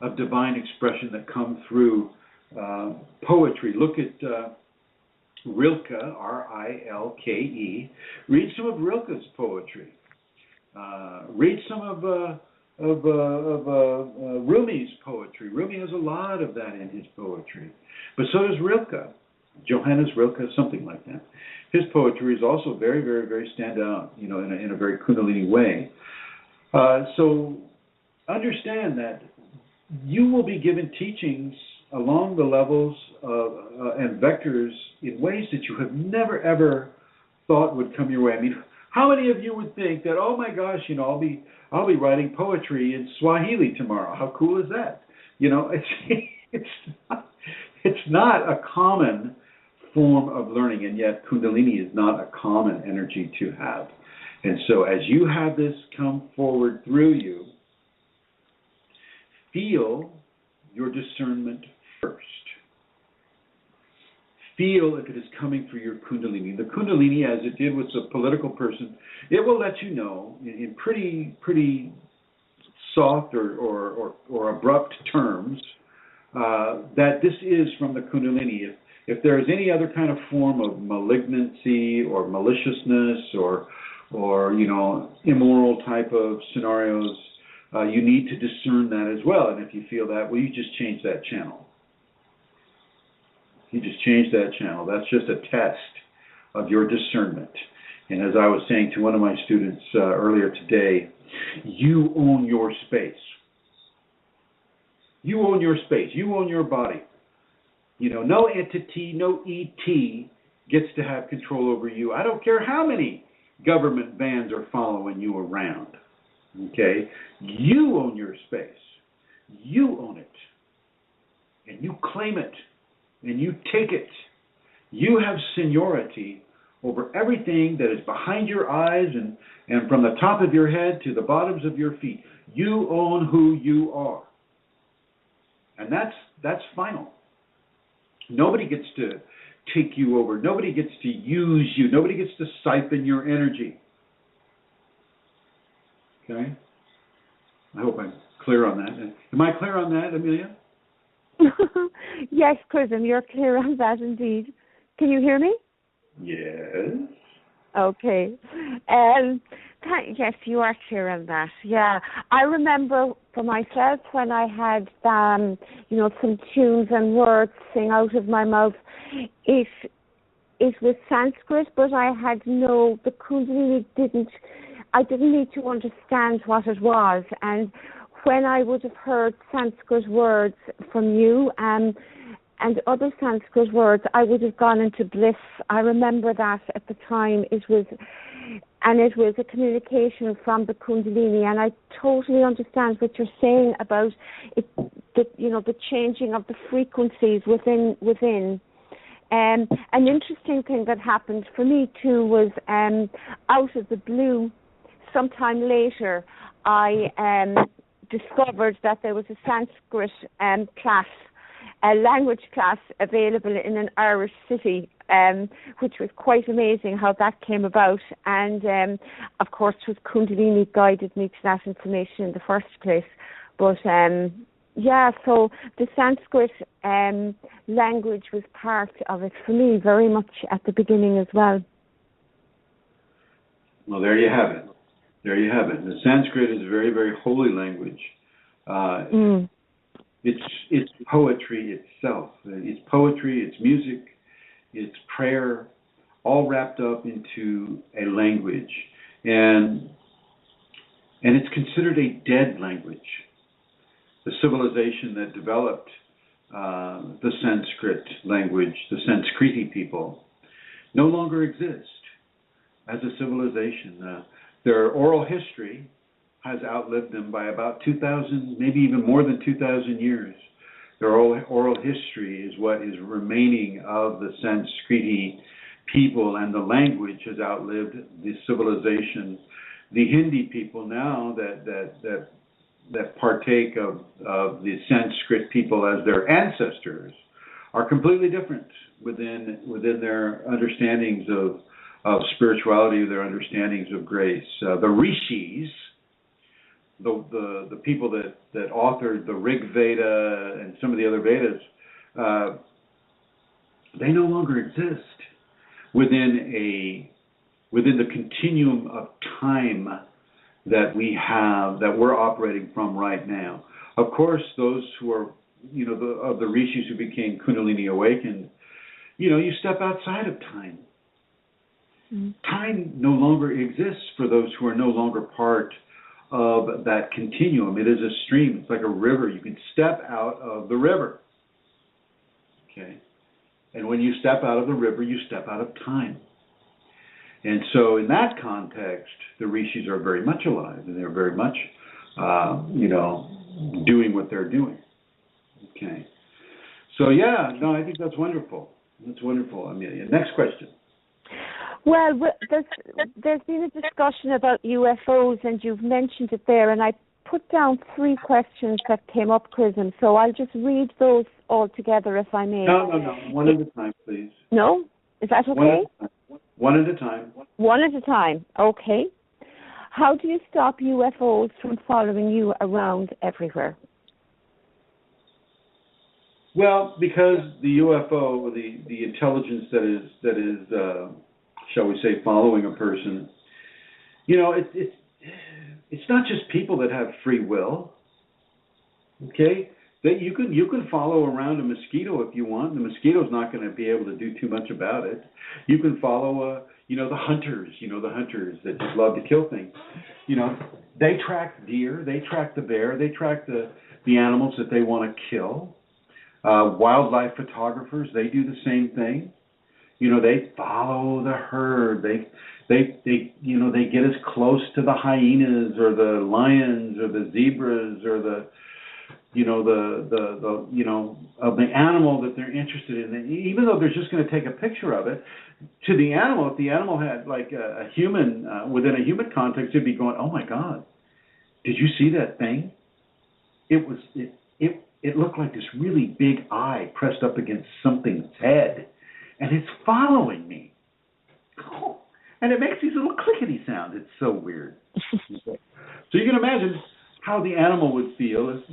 of divine expression that come through poetry. Look at Rilke, R-I-L-K-E. Read some of Rilke's poetry. Read some of Rumi's poetry. Rumi has a lot of that in his poetry. But so does Rilke. Johannes Rilke, something like that. His poetry is also very, very, very standout, in a very Kundalini way. So understand that you will be given teachings along the levels and vectors in ways that you have never, ever thought would come your way. I mean, how many of you would think that, oh my gosh, I'll be writing poetry in Swahili tomorrow? How cool is that? It's not a common form of learning, and yet Kundalini is not a common energy to have. And so as you have this come forward through you, feel your discernment first. Feel if it is coming through your Kundalini. The Kundalini, as it did with the political person, it will let you know in pretty soft or abrupt terms that this is from the Kundalini. If there is any other kind of form of malignancy or maliciousness or immoral type of scenarios, you need to discern that as well. And if you feel that, well, you just change that channel. You just change that channel. That's just a test of your discernment. And as I was saying to one of my students earlier today, you own your space. You own your space. You own your body. No entity, no ET gets to have control over you. I don't care how many government vans are following you around. Okay? You own your space. You own it. And you claim it. And you take it. You have seniority over everything that is behind your eyes and from the top of your head to the bottoms of your feet. You own who you are. And that's final. Nobody gets to take you over. Nobody gets to use you. Nobody gets to siphon your energy. Okay? I hope I'm clear on that. Am I clear on that, Amelia? Yes, Chrism, you're clear on that indeed. Can you hear me? Yes. Okay. Yes, you are clear on that. Yeah. I remember for myself when I had, some tunes and words sing out of my mouth, it was Sanskrit, but I had the Kundalini I didn't need to understand what it was. And when I would have heard Sanskrit words from you and other Sanskrit words, I would have gone into bliss. I remember that at the time. It was a communication from the Kundalini, and I totally understand what you're saying about it. The changing of the frequencies within. An interesting thing that happened for me too was out of the blue. Sometime later, I discovered that there was a Sanskrit class, a language class available in an Irish city, which was quite amazing how that came about. And of course, it was Kundalini guided me to that information in the first place. But so the Sanskrit language was part of it for me very much at the beginning as well. Well, there you have it. There you have it. The Sanskrit is a very, very holy language. It's poetry itself. It's poetry, it's music, it's prayer, all wrapped up into a language. And it's considered a dead language. The civilization that developed the Sanskrit language, the Sanskriti people, no longer exist as a civilization. Their oral history has outlived them by about 2,000, maybe even more than 2,000 years. Their oral history is what is remaining of the Sanskriti people, and the language has outlived the civilization. The Hindi people now that partake of the Sanskrit people as their ancestors are completely different within their understandings of spirituality, their understandings of grace. The rishis, the people that authored the Rig Veda and some of the other Vedas, they no longer exist within the continuum of time that we have, that we're operating from right now. Of course, those who are, of the rishis who became Kundalini awakened, you step outside of time. Time no longer exists for those who are no longer part of that continuum. It is a stream. It's like a river. You can step out of the river. Okay? And when you step out of the river, you step out of time. And so in that context, the rishis are very much alive, and they're very much, doing what they're doing. Okay. So, I think that's wonderful. That's wonderful, Amelia. Next question. Well, there's been a discussion about UFOs, and you've mentioned it there, and I put down 3 questions that came up, Chrism, so I'll just read those all together, if I may. No. One at a time, please. No? Is that okay? One at a time. One at a time. Okay. How do you stop UFOs from following you around everywhere? Well, because the UFO, the intelligence that is shall we say, following a person, it's not just people that have free will. Okay, that you can follow around a mosquito if you want. The mosquito's not going to be able to do too much about it. You can follow the hunters. The hunters that just love to kill things. They track deer, they track the bear, they track the animals that they want to kill. Wildlife photographers, they do the same thing. They follow the herd. They get as close to the hyenas or the lions or the zebras or the of the animal that they're interested in. Even though they're just going to take a picture of it, to the animal, if the animal had like a human within a human context, it'd be going, "Oh my God, did you see that thing? It looked like this really big eye pressed up against something's head, and it's following me." Oh, and it makes these little clickety sounds. It's so weird. So you can imagine how the animal would feel if,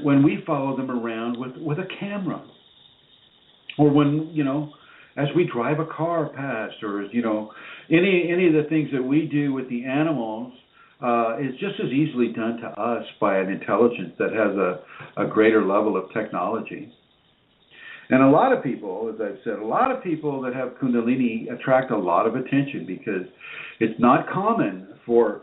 when we follow them around with a camera, or when, as we drive a car past, or any of the things that we do with the animals is just as easily done to us by an intelligence that has a greater level of technology. And a lot of people, as I've said, a lot of people that have Kundalini attract a lot of attention because it's not common for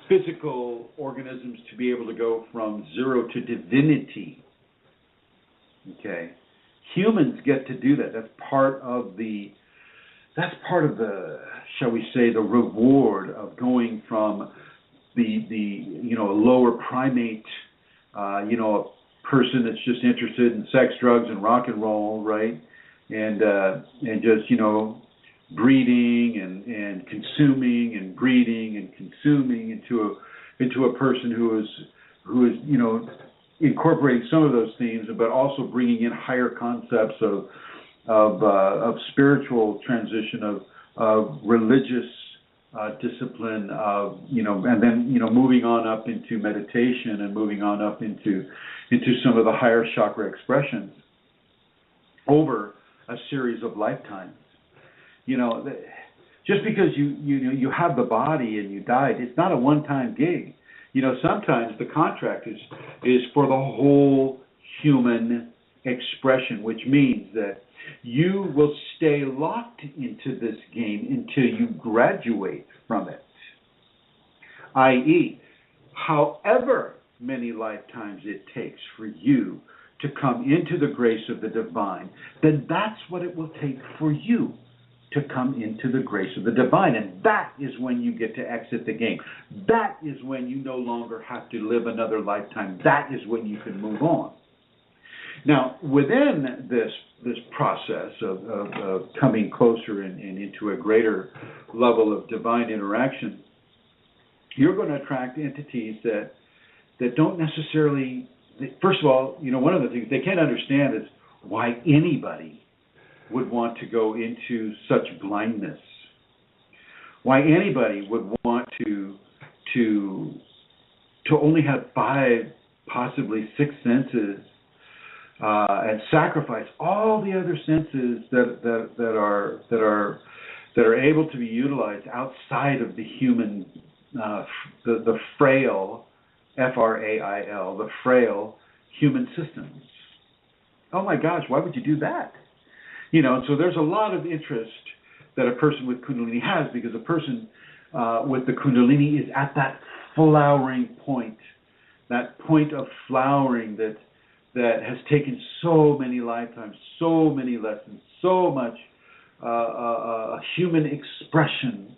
physical organisms to be able to go from zero to divinity. Okay, humans get to do that. That's part of the, shall we say, the reward of going from the lower primate, a person that's just interested in sex, drugs, and rock and roll, right? And just breeding and consuming and breeding and consuming into a person who is incorporating some of those themes, but also bringing in higher concepts of spiritual transition, of religious discipline, and then moving on up into meditation and moving on up into some of the higher chakra expressions over a series of lifetimes. Just because you have the body and you died, it's not a one-time gig. Sometimes the contract is for the whole human expression, which means that you will stay locked into this game until you graduate from it. I.e., however many lifetimes it takes for you to come into the grace of the divine, then that's what it will take for you to come into the grace of the divine. And that is when you get to exit the game. That is when you no longer have to live another lifetime. That is when you can move on. Now, within this process of coming closer and into a greater level of divine interaction, you're going to attract entities that don't necessarily, first of all, one of the things they can't understand is why anybody would want to go into such blindness. Why anybody would want to only have 5, possibly 6 senses, and sacrifice all the other senses that are able to be utilized outside of the human, the frail, F-R-A-I-L, the frail human systems. Oh my gosh, why would you do that? So there's a lot of interest that a person with Kundalini has, because a person with the Kundalini is at that flowering point, that point of flowering that has taken so many lifetimes, so many lessons, so much human expression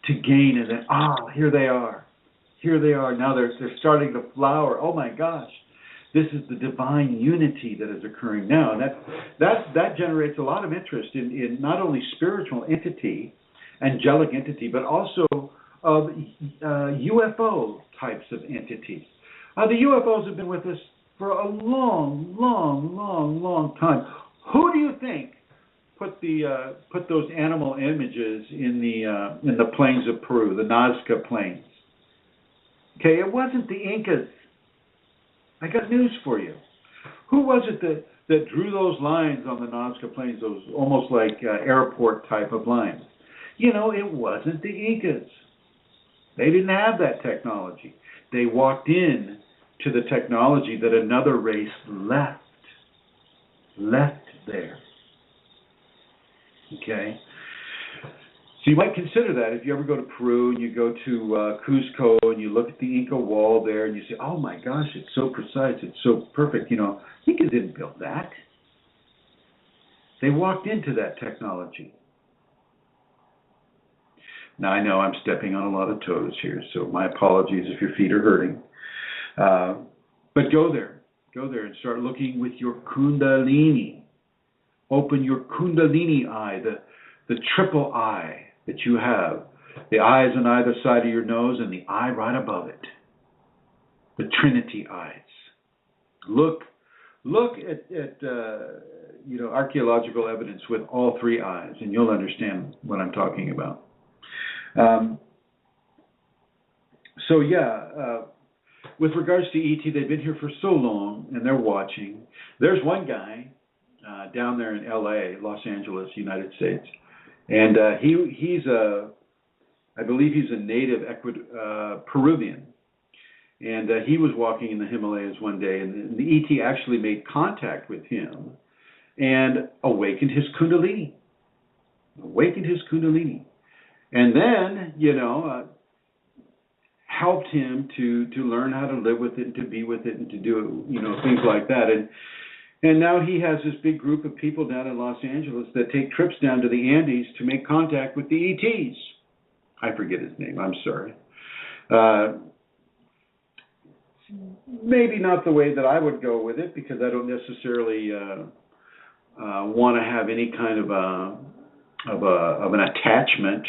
to gain, and then here they are. Here they are. Now they're starting to flower. Oh my gosh. This is the divine unity that is occurring now. And that generates a lot of interest in not only spiritual entity, angelic entity, but also of UFO types of entities. The UFOs have been with us for a long, long, long, long time. Who do you think put those animal images in the plains of Peru, the Nazca Plains? Okay, it wasn't the Incas. I got news for you. Who was it that drew those lines on the Nazca Plains, those almost like airport type of lines? It wasn't the Incas. They didn't have that technology. They walked in to the technology that another race left there. Okay? So you might consider that if you ever go to Peru and you go to Cusco and you look at the Inca wall there and you say, oh my gosh, it's so precise, it's so perfect. Incas didn't build that. They walked into that technology. Now I know I'm stepping on a lot of toes here, so my apologies if your feet are hurting. But go there and start looking with your Kundalini. Open your Kundalini eye, the triple eye that you have, the eyes on either side of your nose and the eye right above it, the Trinity eyes. Look at archaeological evidence with all 3 eyes, and you'll understand what I'm talking about. With regards to ET, they've been here for so long, and they're watching. There's one guy down there in L.A., Los Angeles, United States, and I believe he's a native Peruvian, and he was walking in the Himalayas one day, and the ET actually made contact with him and awakened his Kundalini, and then helped him to learn how to live with it and to be with it and to do things like that. And now he has this big group of people down in Los Angeles that take trips down to the Andes to make contact with the ETs. I forget his name, I'm sorry. Maybe not the way that I would go with it, because I don't necessarily want to have any kind of an attachment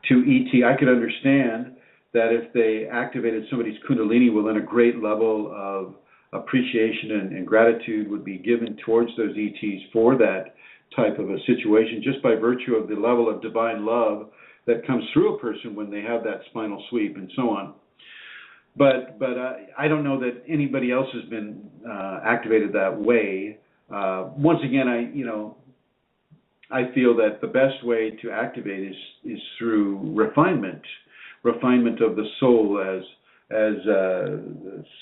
to ET. I could understand that if they activated somebody's Kundalini, well, then a great level of appreciation and gratitude would be given towards those ETs for that type of a situation, just by virtue of the level of divine love that comes through a person when they have that spinal sweep and so on. But I don't know that anybody else has been activated that way. Once again, I feel that the best way to activate is through refinement of the soul, as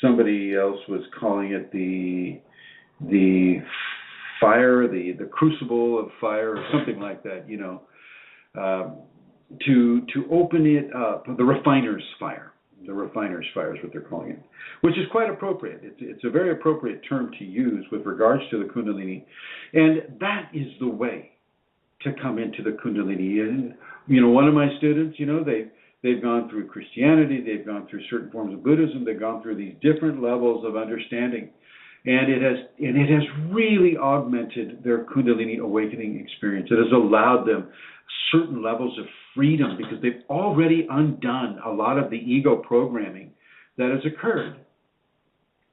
somebody else was calling it, the fire, the crucible of fire, or something like that. To open it up, the refiner's fire. The refiner's fire is what they're calling it, which is quite appropriate. It's a very appropriate term to use with regards to the Kundalini, and that is the way to come into the Kundalini. And one of my students, they've gone through Christianity, they've gone through certain forms of Buddhism, they've gone through these different levels of understanding, and it has really augmented their Kundalini awakening experience. It has allowed them certain levels of freedom because they've already undone a lot of the ego programming that has occurred.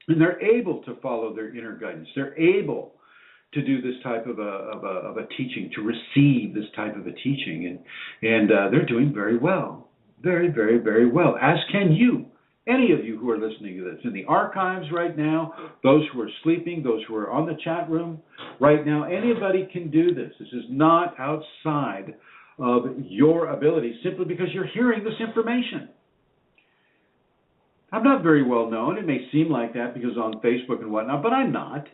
And they're able to follow their inner guidance. They're able to do this type of a teaching, to receive this type of a teaching. And they're doing very well. Very, very, very well. As can you. Any of you who are listening to this. In the archives right now, those who are sleeping, those who are on the chat room right now, anybody can do this. This is not outside of your ability simply because you're hearing this information. I'm not very well known. It may seem like that because on Facebook and whatnot, but I'm not.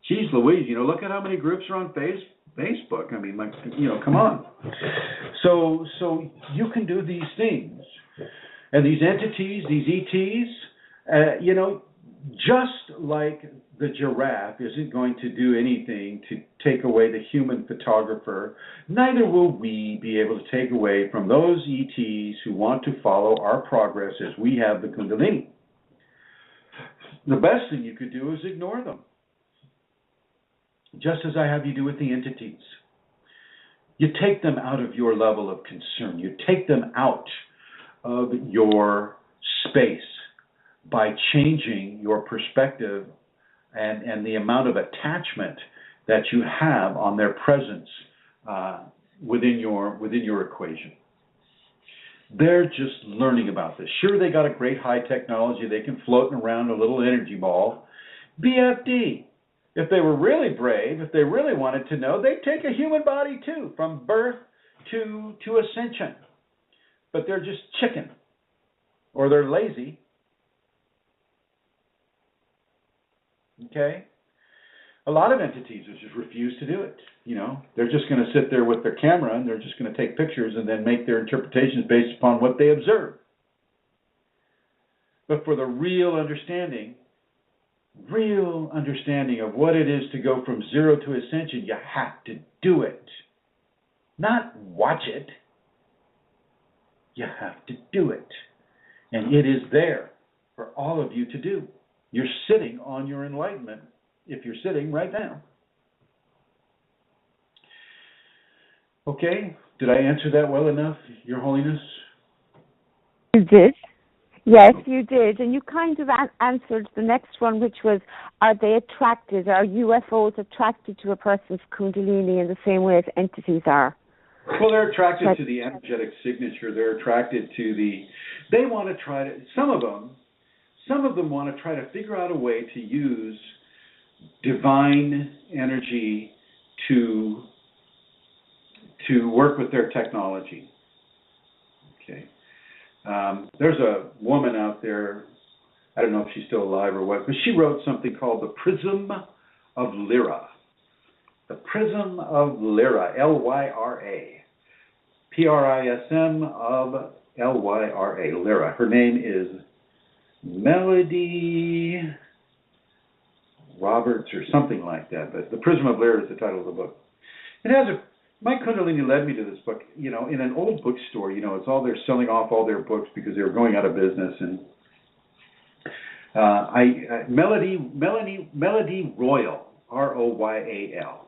Geez Louise, look at how many groups are on Facebook. I mean, come on. So you can do these things. And these entities, these ETs, just like the giraffe isn't going to do anything to take away the human photographer, neither will we be able to take away from those ETs who want to follow our progress as we have the Kundalini. The best thing you could do is ignore them, just as I have you do with the entities. You take them out of your level of concern. You take them out of your space by changing your perspective and the amount of attachment that you have on their presence within your equation. They're just learning about this. Sure, they got a great high technology. They can float around a little energy ball. BFD. If they were really brave, if they really wanted to know, they'd take a human body too, from birth to ascension. But they're just chicken, or they're lazy. Okay? A lot of entities just refuse to do it. They're just going to sit there with their camera and they're just going to take pictures and then make their interpretations based upon what they observe. But for the real understanding of what it is to go from zero to ascension, you have to do it. Not watch it. You have to do it. And it is there for all of you to do. You're sitting on your enlightenment if you're sitting right now. Okay? Did I answer that well enough, Your Holiness? You did. Yes, you did. And you kind of answered the next one, which was, are they attracted? Are UFOs attracted to a person's Kundalini in the same way as entities are? Well, they're attracted to the energetic signature. They're attracted to they want to try to, some of them want to try to figure out a way to use divine energy to work with their technology. Okay. There's a woman out there, I don't know if she's still alive or what, but she wrote something called The Chrism of Lyra. The Prism of Lyra, Lyra. Prism of Lyra, Lyra. Her name is Melody Roberts or something like that, but The Prism of Lyra is the title of the book. It has my Kundalini led me to this book, in an old bookstore, it's all, they're selling off all their books because they were going out of business, and Melody Royal, Royal.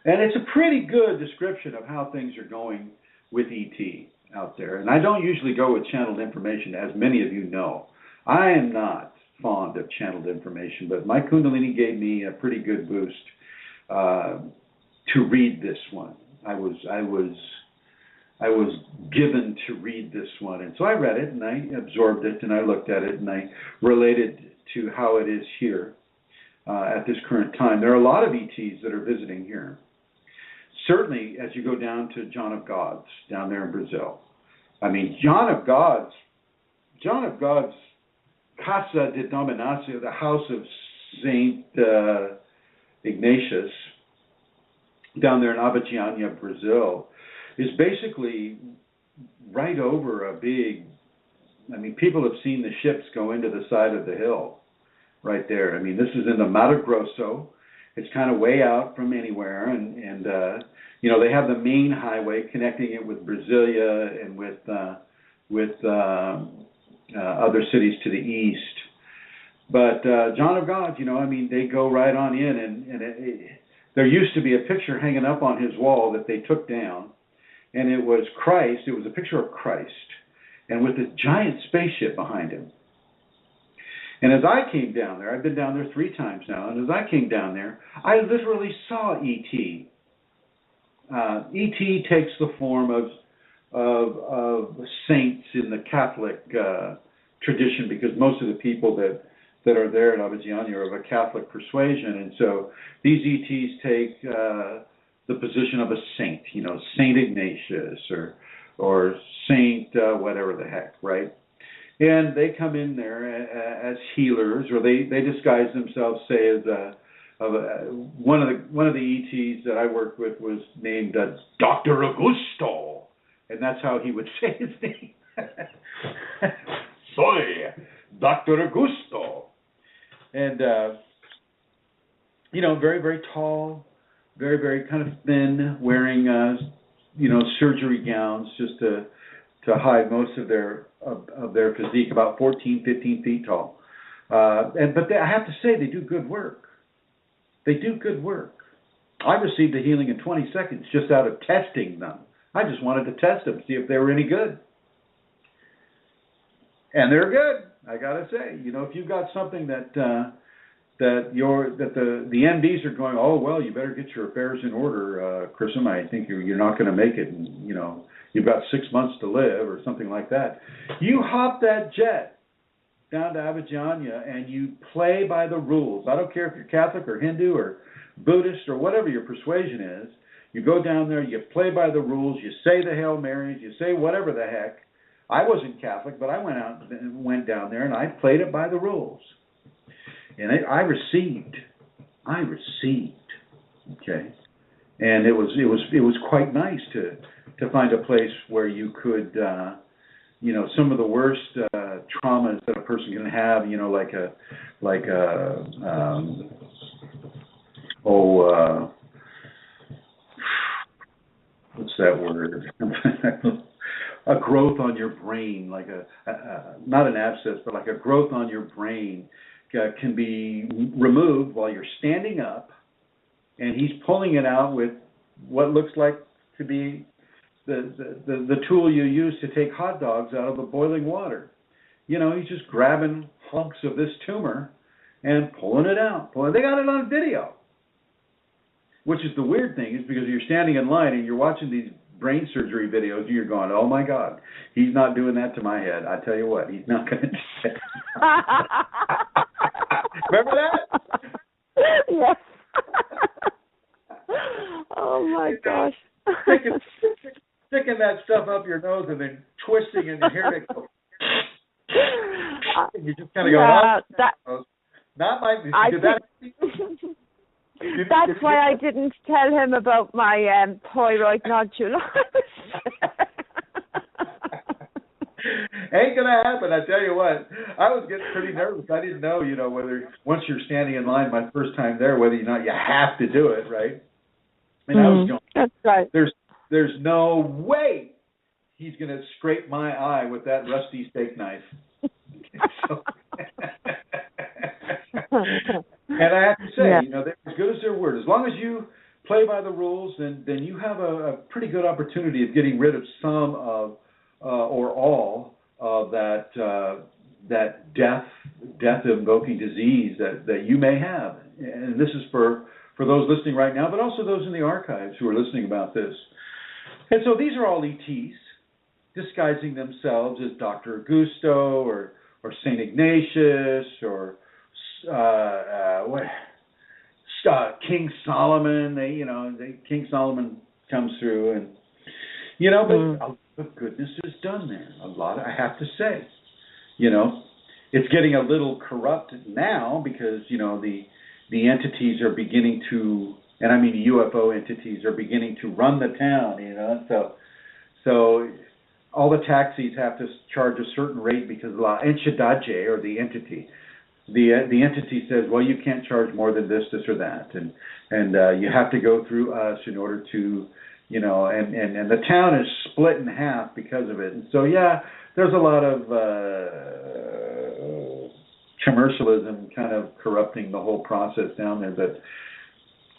And it's a pretty good description of how things are going with ET out there. And I don't usually go with channeled information, as many of you know. I am not fond of channeled information, but my Kundalini gave me a pretty good boost to read this one. I was given to read this one, and so I read it and I absorbed it and I looked at it and I related to how it is here at this current time. There are a lot of ETs that are visiting here. certainly as you go down to John of God's down there in Brazil. I mean, John of God's Casa de Dominacio, the house of Saint Ignatius, down there in Abadiânia, Brazil, is basically right over a big, I mean, people have seen the ships go into the side of the hill right there. I mean, this is in the Mato Grosso. It's kind of way out from anywhere, and you know, they have the main highway connecting it with Brasilia and with other cities to the east. But John of God, you know, I mean, they go right on in, and there used to be a picture hanging up on his wall that they took down, and it was Christ. It was a picture of Christ, and with a giant spaceship behind him. And as I came down there, I've been down there 3 times now, and as I came down there, I literally saw E.T. E.T. takes the form of saints in the Catholic tradition, because most of the people that are there in Abadiânia are of a Catholic persuasion, and so these ETs take the position of a saint, you know, Saint Ignatius or Saint whatever the heck, right? And they come in there as healers, or they disguise themselves, say, as one of the ETs that I worked with was named Dr. Augusto, and that's how he would say his name. Soy Dr. Augusto. And, you know, very, very tall, very, very kind of thin, wearing, you know, surgery gowns just to hide most of their physique, about 14, 15 feet tall. But I have to say, they do good work. They do good work. I received a healing in 20 seconds just out of testing them. I just wanted to test them, see if they were any good. And they're good, I gotta say. You know, if you've got something that the MDs are going, oh well, you better get your affairs in order, Chrism. I think you're not going to make it, and you know you've got 6 months to live or something like that. You hop that jet down to Abadiânia and you play by the rules. I don't care if you're Catholic or Hindu or Buddhist or whatever your persuasion is. You go down there, you play by the rules. You say the Hail Marys, you say whatever the heck. I wasn't Catholic, but I went down there and I played it by the rules, and I received, okay, and it was quite nice to find a place where you could, you know, some of the worst traumas that a person can have, you know, what's that word? A growth on your brain, like not an abscess, but like a growth on your brain can be removed while you're standing up, and he's pulling it out with what looks like to be the tool you use to take hot dogs out of the boiling water. You know, he's just grabbing hunks of this tumor and pulling it out. They got it on video, which is the weird thing, is because you're standing in line and you're watching these brain surgery videos, you're going, oh my God, he's not doing that to my head. I tell you what, he's not going to do that. Remember that? Yes. Oh my gosh. Sticking that stuff up your nose and then twisting and hearing it go. You just kind of go, not my. That's why I didn't tell him about my thyroid nodule. Ain't gonna happen. I tell you what, I was getting pretty nervous. I didn't know, you know, whether once you're standing in line, my first time there, whether or not you have to do it, right? And I was going, that's right. There's no way he's gonna scrape my eye with that rusty steak knife. And I have to say, you know, they're as good as their word. As long as you play by the rules, then you have a pretty good opportunity of getting rid of some of or all of that death invoking disease that you may have. And this is for those listening right now, but also those in the archives who are listening about this. And so these are all ETs disguising themselves as Dr. Augusto or Saint Ignatius or King Solomon. King Solomon comes through, and you know, but a lot of goodness is done there. A lot, I have to say. You know, it's getting a little corrupt now because, you know, the entities are beginning to, and I mean UFO entities are beginning to run the town, you know. So all the taxis have to charge a certain rate because la entidade, or the entity, the entity says, well, you can't charge more than this or that, and you have to go through us in order to, you know, and the town is split in half because of it. And so, yeah, there's a lot of commercialism kind of corrupting the whole process down there.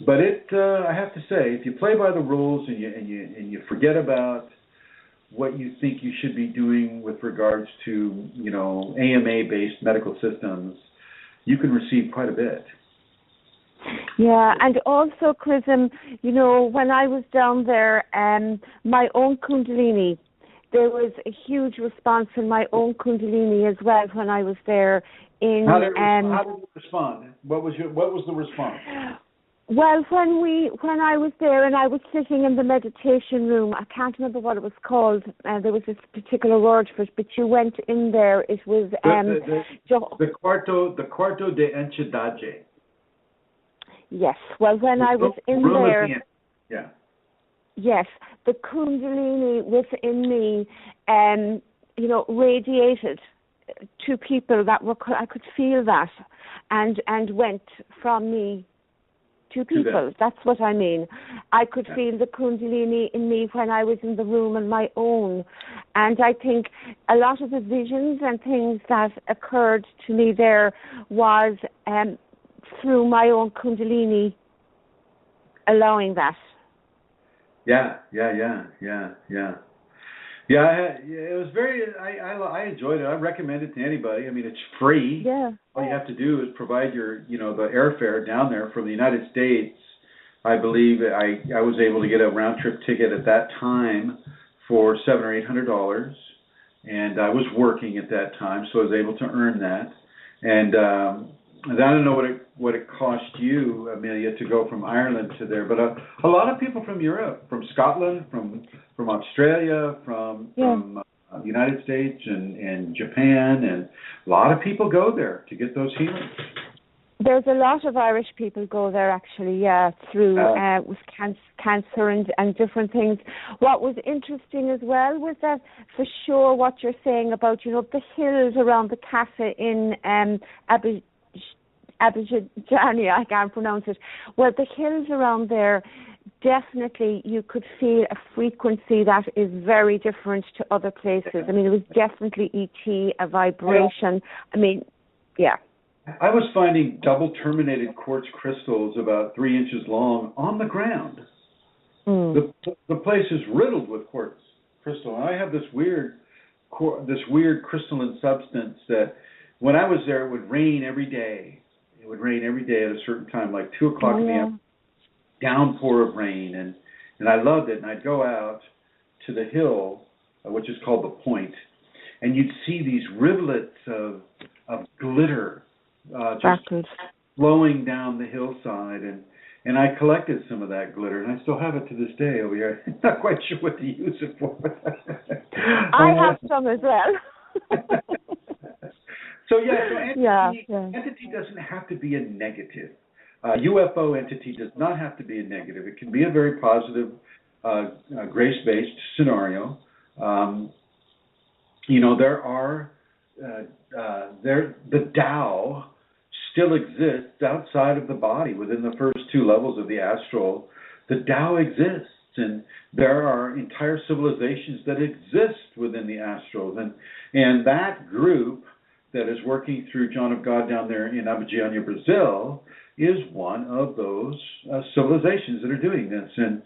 But it, I have to say, if you play by the rules and you forget about what you think you should be doing with regards to, you know, AMA-based medical systems, you can receive quite a bit. Yeah, and also, Chrism, you know, when I was down there, my own Kundalini, there was a huge response in my own Kundalini as well when I was there. How did you respond? What was the response? Well, when I was there and I was sitting in the meditation room, I can't remember what it was called. There was this particular word for it, but you went in there. It was the cuarto de entidade. Yes. Well, when I was in there, yeah. Yes, the Kundalini within me, you know, radiated to people that were. I could feel that, and went from me to people. That's what I mean. I could feel the Kundalini in me when I was in the room on my own. And I think a lot of the visions and things that occurred to me there was through my own Kundalini allowing that. Yeah. Yeah, it was very. I enjoyed it. I recommend it to anybody. I mean, it's free. Yeah. All you have to do is provide your, you know, the airfare down there from the United States. I believe I was able to get a round trip ticket at that time for $700 or $800, and I was working at that time, so I was able to earn that. And I don't know what it cost you, Amelia, to go from Ireland to there, but a lot of people from Europe, from Scotland, from Australia, from the United States and Japan, and a lot of people go there to get those healings. There's a lot of Irish people go there actually, through with cancer and different things. What was interesting as well was that, for sure, what you're saying about, you know, the hills around the casa in Abidjani, I can't pronounce it. Well, the hills around there, definitely you could feel a frequency that is very different to other places. I mean, it was definitely ET, a vibration. I mean, yeah. I was finding double terminated quartz crystals about 3 inches long on the ground. The place is riddled with quartz crystal. And I have this weird crystalline substance that when I was there, it would rain every day. It would rain every day at a certain time, like 2 o'clock in the afternoon, downpour of rain. And I loved it. And I'd go out to the hill, which is called the Point, and you'd see these rivulets of glitter just flowing down the hillside. And I collected some of that glitter, and I still have it to this day over here. I'm not quite sure what to use it for. I have some as well. So entity doesn't have to be a negative. UFO entity does not have to be a negative. It can be a very positive, grace-based scenario. You know, the Tao still exists outside of the body. Within the first 2 levels of the astral, the Tao exists, and there are entire civilizations that exist within the astrals, and that group that is working through John of God down there in Abidjani, Brazil, is one of those civilizations that are doing this. And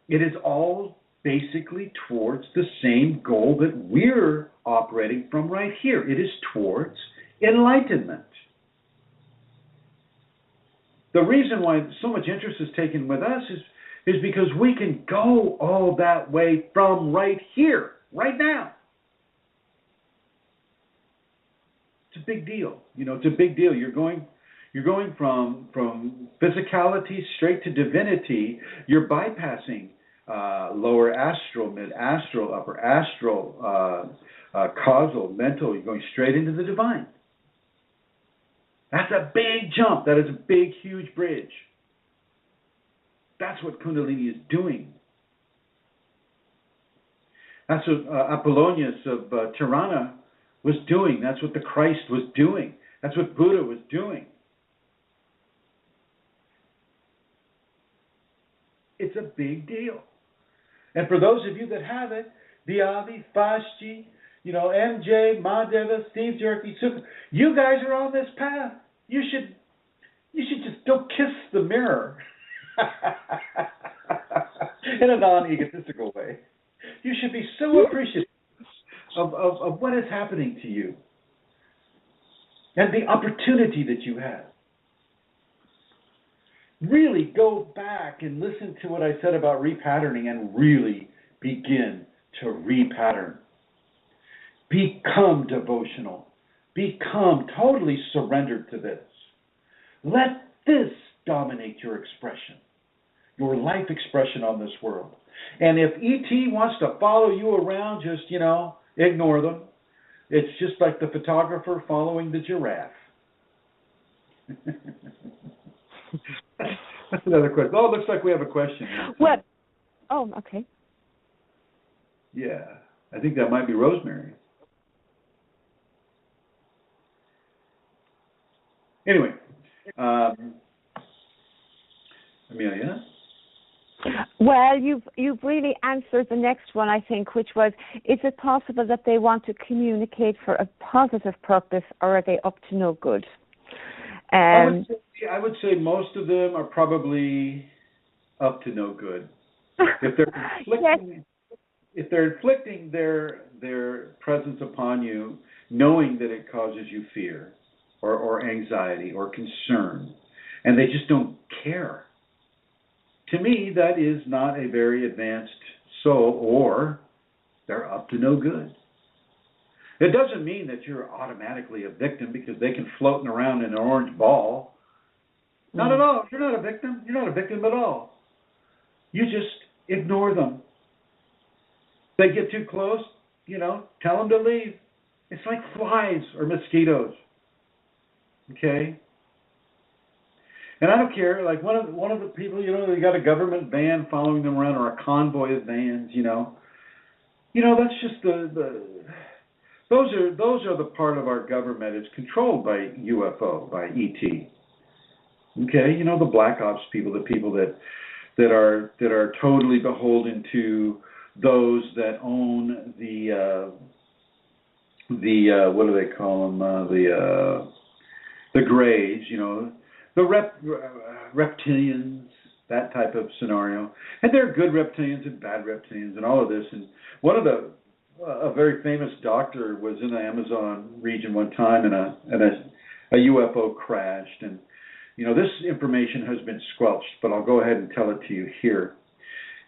it is all basically towards the same goal that we're operating from right here. It is towards enlightenment. The reason why so much interest is taken with us is because we can go all that way from right here, right now. It's a big deal. You know, it's a big deal. You're going You're going from physicality straight to divinity. You're bypassing lower astral, mid astral, upper astral, causal, mental. You're going straight into the divine. That's a big jump. That is a big, huge bridge. That's what Kundalini is doing. That's what Apollonius of Tirana was doing. That's what the Christ was doing. That's what Buddha was doing. It's a big deal. And for those of you that have it, Diavi, Fashti, MJ, Madeva, Steve Jerky, you guys are on this path. You should just don't kiss the mirror in a non-egotistical way. You should be so appreciative of what is happening to you and the opportunity that you have. Really go back and listen to what I said about repatterning and really begin to repattern. Become devotional. Become totally surrendered to this. Let this dominate your expression, your life expression on this world. And if E.T. wants to follow you around, just, ignore them. It's just like the photographer following the giraffe. That's another question. Oh, it looks like we have a question. What? Oh, okay. Yeah, I think that might be Rosemary. Anyway, Amelia? Well, you've really answered the next one, I think, which was, is it possible that they want to communicate for a positive purpose, or are they up to no good? I would say most of them are probably up to no good. If they're inflicting their presence upon you, knowing that it causes you fear or anxiety or concern, and they just don't care. To me, that is not a very advanced soul, or they're up to no good. It doesn't mean that you're automatically a victim because they can floating around in an orange ball. Not at all. You're not a victim. You're not a victim at all. You just ignore them. They get too close, tell them to leave. It's like flies or mosquitoes. Okay? And I don't care, like one of the people, they got a government van following them around, or a convoy of vans, that's just those are the part of our government is controlled by UFO, by ET. Okay, the black ops people, the people that are totally beholden to those that own the what do they call them? The grays, the reptilians, that type of scenario. And there are good reptilians and bad reptilians and all of this. And a very famous doctor was in the Amazon region one time, and a UFO crashed. And, this information has been squelched, but I'll go ahead and tell it to you here.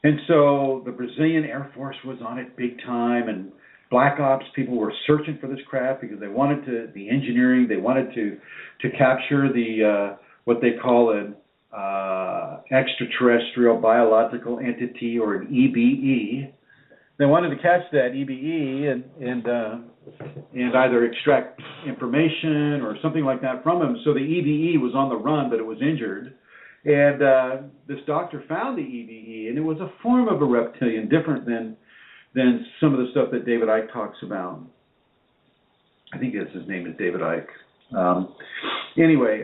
And so the Brazilian Air Force was on it big time, and black ops people were searching for this craft because they wanted the engineering, they wanted to capture the what they call an extraterrestrial biological entity, or an EBE. They wanted to catch that EBE and either extract information or something like that from him. So the EBE was on the run, but it was injured. And this doctor found the EBE, and it was a form of a reptilian, different than some of the stuff that David Icke talks about. I think his name is David Icke. Anyway,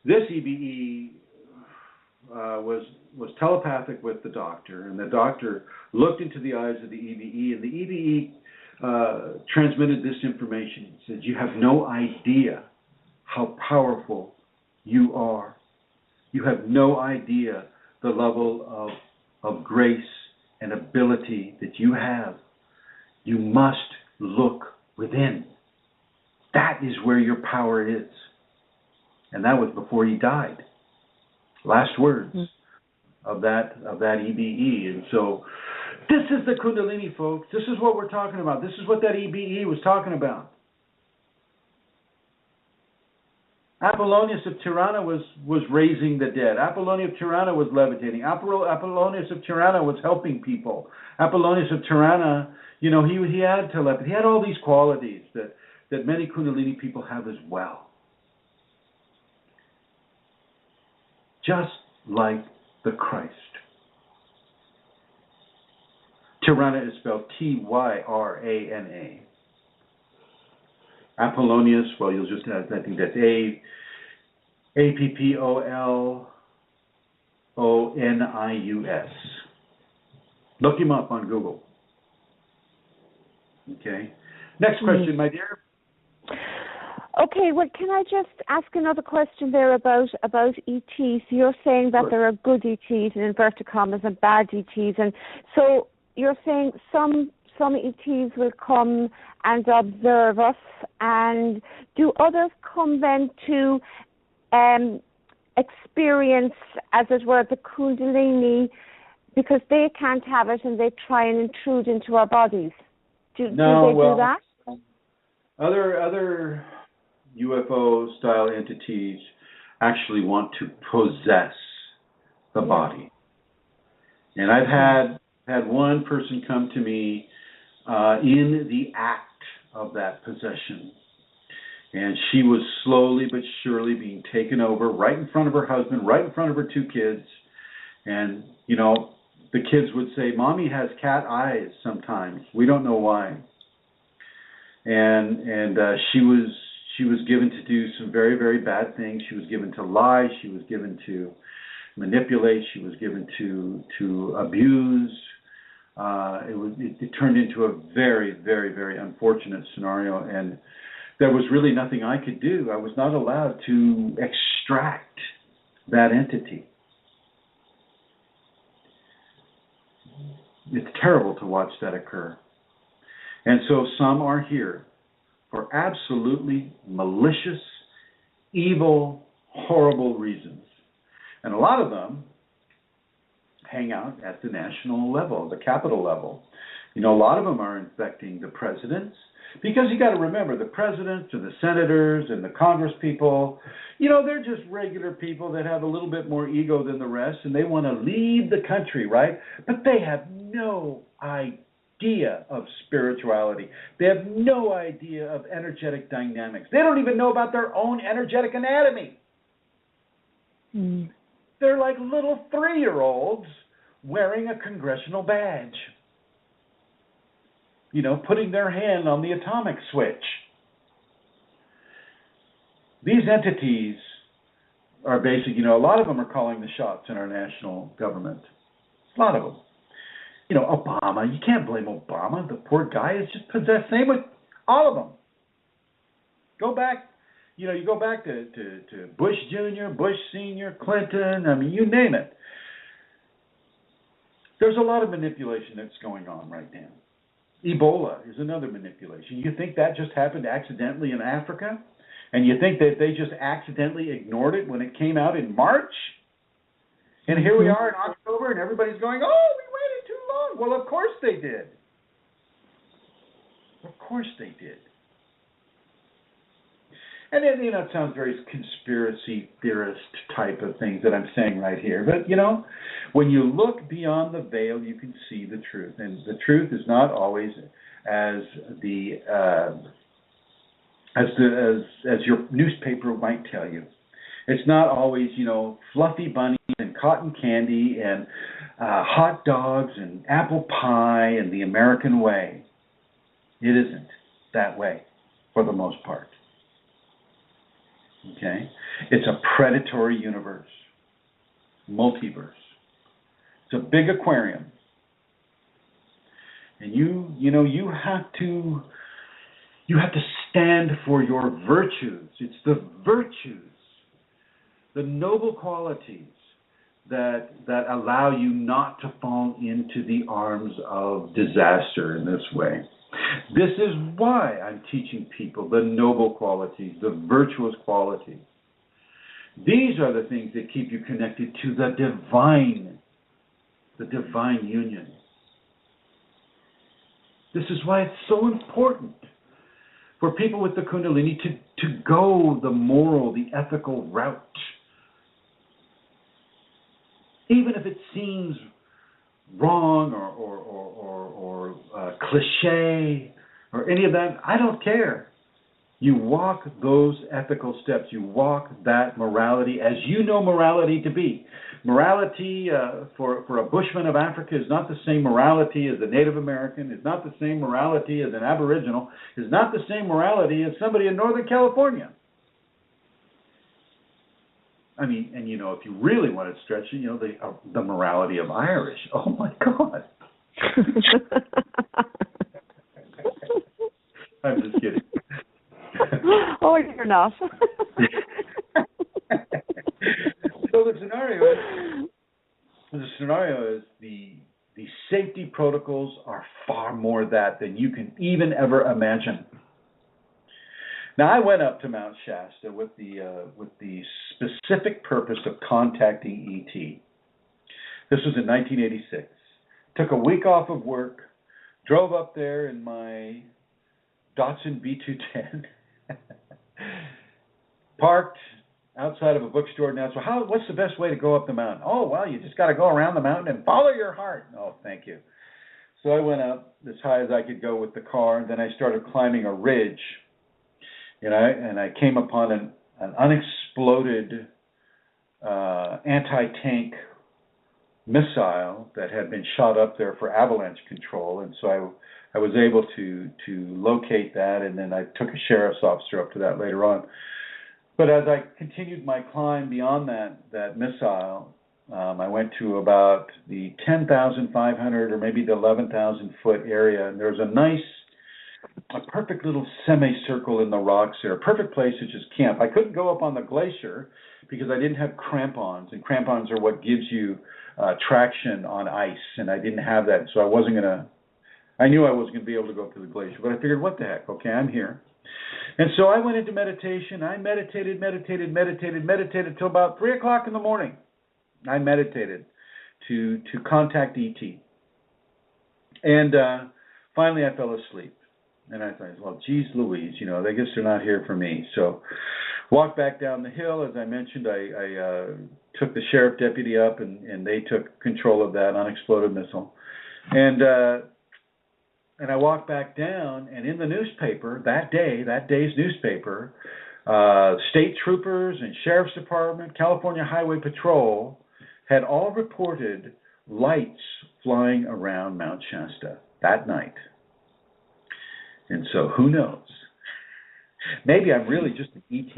this EBE was telepathic with the doctor, and the doctor looked into the eyes of the EBE, and the EBE transmitted this information. It said, "You have no idea how powerful you are. You have no idea the level of grace and ability that you have. You must look within. That is where your power is." And that was before he died. Last words of that EBE. And so this is the Kundalini, folks. This is what we're talking about. This is what that EBE was talking about. Apollonius of Tirana was raising the dead. Apollonius of Tirana was levitating. Apollonius of Tirana was helping people. Apollonius of Tirana, you know, he had telepathy. He had all these qualities that many Kundalini people have as well. Just like the Christ. Tirana is spelled Tyrana. Apollonius, well, you'll just have, I think that's Apollonius. Look him up on Google. Okay. Next question, my dear. Okay, well, can I just ask another question there about ETs? So you're saying that there are good ETs, in inverted commas, and bad ETs. And so you're saying some ETs will come and observe us, and do others come then to experience, as it were, the Kundalini, because they can't have it and they try and intrude into our bodies? Do they do that? Other UFO style entities actually want to possess the body. And I've had one person come to me in the act of that possession. And she was slowly but surely being taken over right in front of her husband, right in front of her two kids. And, you know, the kids would say, "Mommy has cat eyes sometimes. We don't know why." And she was given to do some very, very bad things. She was given to lie. She was given to manipulate. She was given to abuse. It turned into a very, very, very unfortunate scenario, and there was really nothing I could do. I was not allowed to extract that entity. It's terrible to watch that occur. And so some are here for absolutely malicious, evil, horrible reasons. And a lot of them hang out at the national level, the capital level. You know, a lot of them are infecting the presidents, because you got to remember, the presidents and the senators and the Congress people, you know, they're just regular people that have a little bit more ego than the rest, and they want to lead the country, right? But they have no idea of spirituality. They have no idea of energetic dynamics. They don't even know about their own energetic anatomy. They're like little 3-year-olds wearing a congressional badge. You know, putting their hand on the atomic switch. These entities are basic, you know, a lot of them are calling the shots in our national government. A lot of them. You know, Obama, you can't blame Obama. The poor guy is just possessed. Same with all of them. Go back, you know, you go back to Bush Jr., Bush Sr., Clinton, I mean, you name it. There's a lot of manipulation that's going on right now. Ebola is another manipulation. You think that just happened accidentally in Africa? And you think that they just accidentally ignored it when it came out in March? And here we are in October and everybody's going, "Oh, we waited too long." Well, of course they did. Of course they did. And then, you know, it sounds very conspiracy theorist type of things that I'm saying right here. But, you know, when you look beyond the veil, you can see the truth. And the truth is not always as your newspaper might tell you. It's not always, you know, fluffy bunnies and cotton candy and hot dogs and apple pie and the American way. It isn't that way for the most part. Okay? It's a predatory universe, multiverse. It's a big aquarium. And you have to stand for your virtues. It's the virtues, the noble qualities that allow you not to fall into the arms of disaster in this way. This is why I'm teaching people the noble qualities, the virtuous qualities. These are the things that keep you connected to the divine union. This is why it's so important for people with the Kundalini to go the moral, the ethical route. Even if it seems wrong or cliche or any of that, I don't care. You walk those ethical steps. You walk that morality as you know morality to be. Morality for a Bushman of Africa is not the same morality as a Native American, is not the same morality as an Aboriginal, is not the same morality as somebody in Northern California. I mean, and if you really want to stretch it, the morality of Irish. Oh my God. I'm just kidding. Oh, you're not. So the scenario is the safety protocols are far more than you can even ever imagine. Now, I went up to Mount Shasta with the specific purpose of contacting ET. This was in 1986. Took a week off of work, drove up there in my Datsun B210, parked outside of a bookstore and asked, well, what's the best way to go up the mountain? Oh, well, you just got to go around the mountain and follow your heart. Oh, thank you. So I went up as high as I could go with the car, and then I started climbing a ridge. And I came upon an unexploded anti-tank missile that had been shot up there for avalanche control, and so I was able to locate that, and then I took a sheriff's officer up to that later on. But as I continued my climb beyond that missile, I went to about the 10,500 or maybe the 11,000 foot area, and there was a perfect little semicircle in the rocks there, a perfect place to just camp. I couldn't go up on the glacier because I didn't have crampons, and crampons are what gives you traction on ice, and I didn't have that, so I knew I wasn't going to be able to go up to the glacier, but I figured, what the heck, okay, I'm here. And so I went into meditation. I meditated till about 3 o'clock in the morning. I meditated to contact ET. And finally I fell asleep. And I thought, well, geez Louise, I guess they're not here for me. So walked back down the hill. As I mentioned, I took the sheriff deputy up, and they took control of that unexploded missile. And I walked back down, and in the newspaper that day's newspaper, state troopers and sheriff's department, California Highway Patrol had all reported lights flying around Mount Shasta that night. And so who knows? Maybe I'm really just an ET.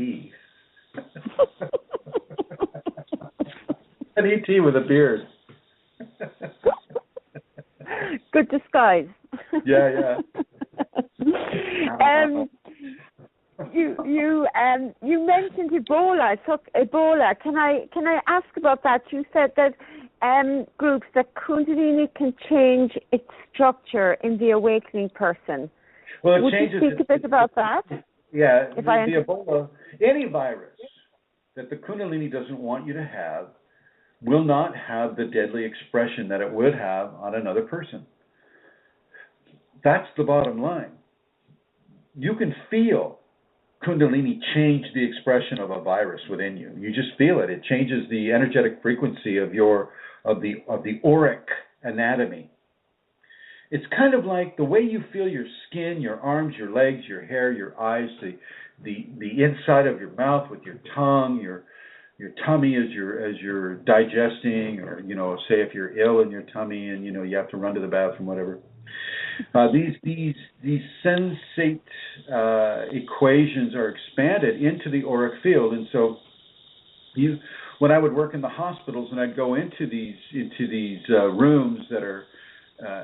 An ET with a beard. Good disguise. Yeah. You mentioned Ebola. So Ebola. Can I ask about that? You said that groups that Kundalini can change its structure in the awakening person. Well, Would you speak a bit about that? Yeah, the Ebola, any virus that the Kunalini doesn't want you to have will not have the deadly expression that it would have on another person. That's the bottom line. You can feel Kundalini change the expression of a virus within you. You just feel it. It changes the energetic frequency of the auric anatomy. It's kind of like the way you feel your skin, your arms, your legs, your hair, your eyes, the inside of your mouth with your tongue, your tummy as you're digesting, or say if you're ill in your tummy and you have to run to the bathroom, whatever. These sensate equations are expanded into the auric field, and so when I would work in the hospitals and I'd go into these rooms that are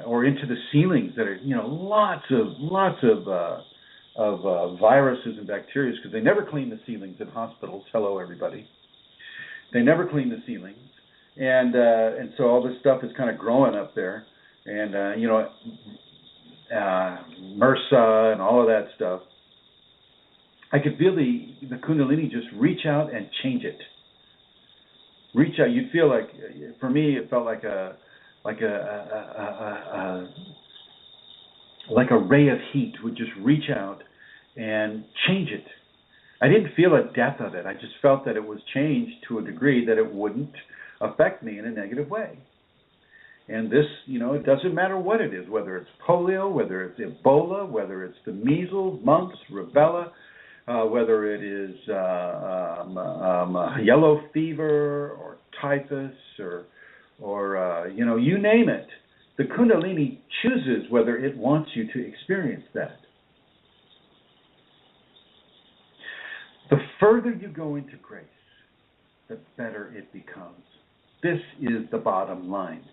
or into the ceilings that are lots of viruses and bacteria, because they never clean the ceilings in hospitals. Hello, everybody. They never clean the ceilings, and so all this stuff is kind of growing up there, and MRSA and all of that stuff. I could feel the Kundalini just reach out and change it. Reach out. You'd feel like, for me, it felt like a ray of heat would just reach out and change it. I didn't feel a death of it. I just felt that it was changed to a degree that it wouldn't affect me in a negative way. And this, it doesn't matter what it is, whether it's polio, whether it's Ebola, whether it's the measles, mumps, rubella, whether it is yellow fever or typhus or you name it. The Kundalini chooses whether it wants you to experience that. The further you go into grace, the better it becomes. This is the bottom line.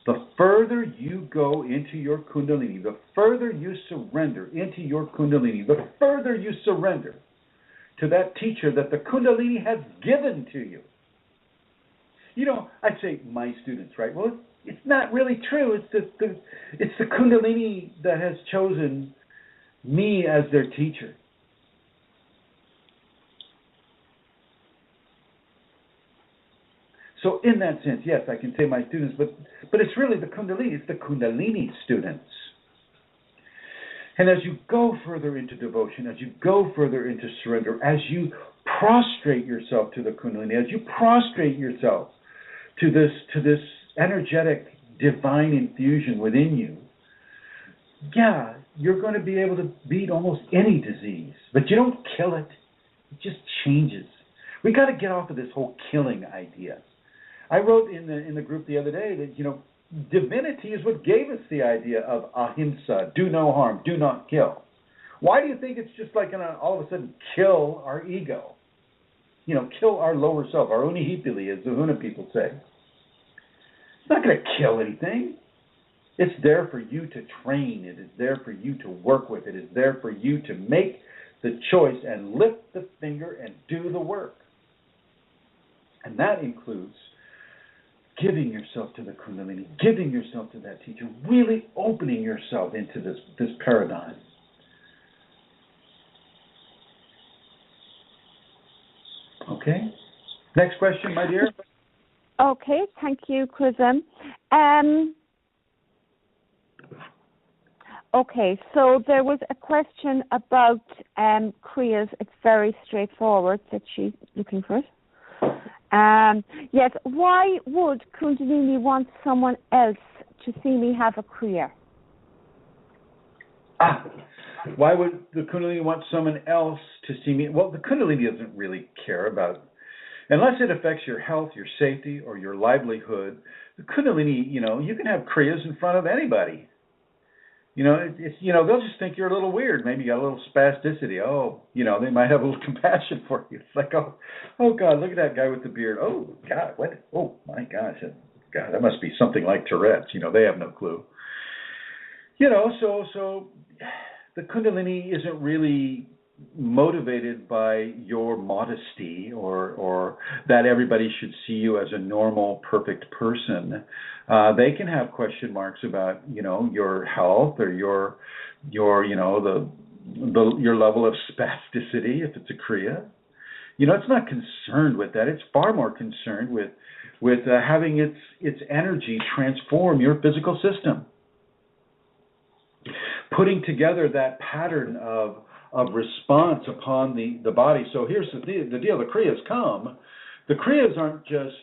The further you go into your Kundalini, the further you surrender into your Kundalini, the further you surrender to that teacher that the Kundalini has given to you. I'd say my students, right? Well, it's not really true. It's the Kundalini that has chosen me as their teacher. So in that sense, yes, I can say my students, but it's really the Kundalini. It's the Kundalini students. And as you go further into devotion, as you go further into surrender, as you prostrate yourself to the Kundalini, as you prostrate yourself to this energetic divine infusion within you, yeah, you're going to be able to beat almost any disease. But you don't kill it. It just changes. We got to get off of this whole killing idea. I wrote in the group the other day that, divinity is what gave us the idea of ahimsa, do no harm, do not kill. Why do you think it's just like all of a sudden kill our ego? Kill our lower self, our unihipili, as the Huna people say. It's not going to kill anything. It's there for you to train. It is there for you to work with. It is there for you to make the choice and lift the finger and do the work. And that includes giving yourself to the Kundalini, giving yourself to that teacher, really opening yourself into this paradigm. Okay? Next question, my dear. Okay, thank you, Chrism. Okay, so there was a question about Kriyas. It's very straightforward that she's looking for it. Yes, why would Kundalini want someone else to see me have a Kriya? Why would the Kundalini want someone else to see me? Well, the Kundalini doesn't really care about, unless it affects your health, your safety, or your livelihood. The Kundalini, you can have Kriyas in front of anybody. They'll just think you're a little weird. Maybe you got a little spasticity. Oh, they might have a little compassion for you. It's like, oh God, look at that guy with the beard. Oh God, what? Oh my gosh, God, that must be something like Tourette's. They have no clue. So the Kundalini isn't really motivated by your modesty or that everybody should see you as a normal, perfect person. They can have question marks about, your health or your level of spasticity if it's a Kriya. It's not concerned with that. It's far more concerned with having its energy transform your physical system. Putting together that pattern of response upon the body. So here's the deal. The Kriyas come. The Kriyas aren't just,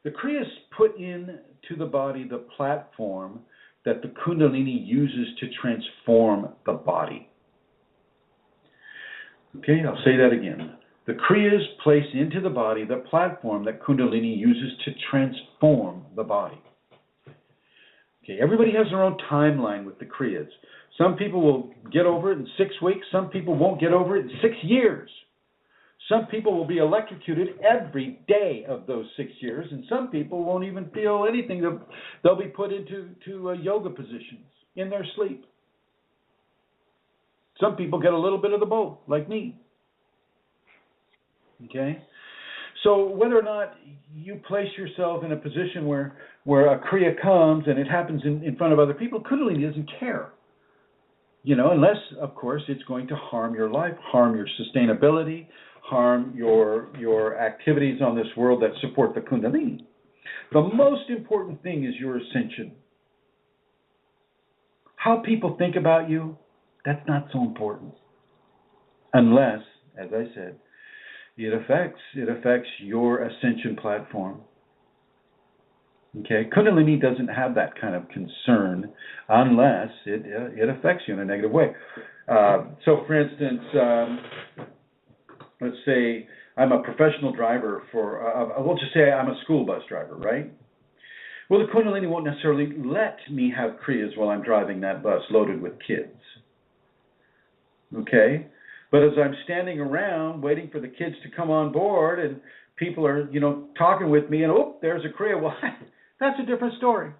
the Kriyas put in to the body the platform that the Kundalini uses to transform the body. Okay, I'll say that again. The Kriyas place into the body the platform that Kundalini uses to transform the body. Okay, everybody has their own timeline with the Kriyas. Some people will get over it in 6 weeks. Some people won't get over it in 6 years. Some people will be electrocuted every day of those 6 years, and some people won't even feel anything. They'll be put into yoga positions in their sleep. Some people get a little bit of the both, like me. Okay? So whether or not you place yourself in a position where a Kriya comes and it happens in front of other people, Kundalini doesn't care. Unless, of course, it's going to harm your life, harm your sustainability, harm your activities on this world that support the Kundalini. The most important thing is your ascension. How people think about you, that's not so important. unless, as I said, it affects your ascension platform. Okay, Kundalini doesn't have that kind of concern unless it affects you in a negative way. So, for instance, let's say I'm a professional driver we'll just say I'm a school bus driver, right? Well, the Kundalini won't necessarily let me have Kriyas while I'm driving that bus loaded with kids. Okay? But as I'm standing around waiting for the kids to come on board and people are, talking with me and, oh, there's a Kriya. Well, that's a different story.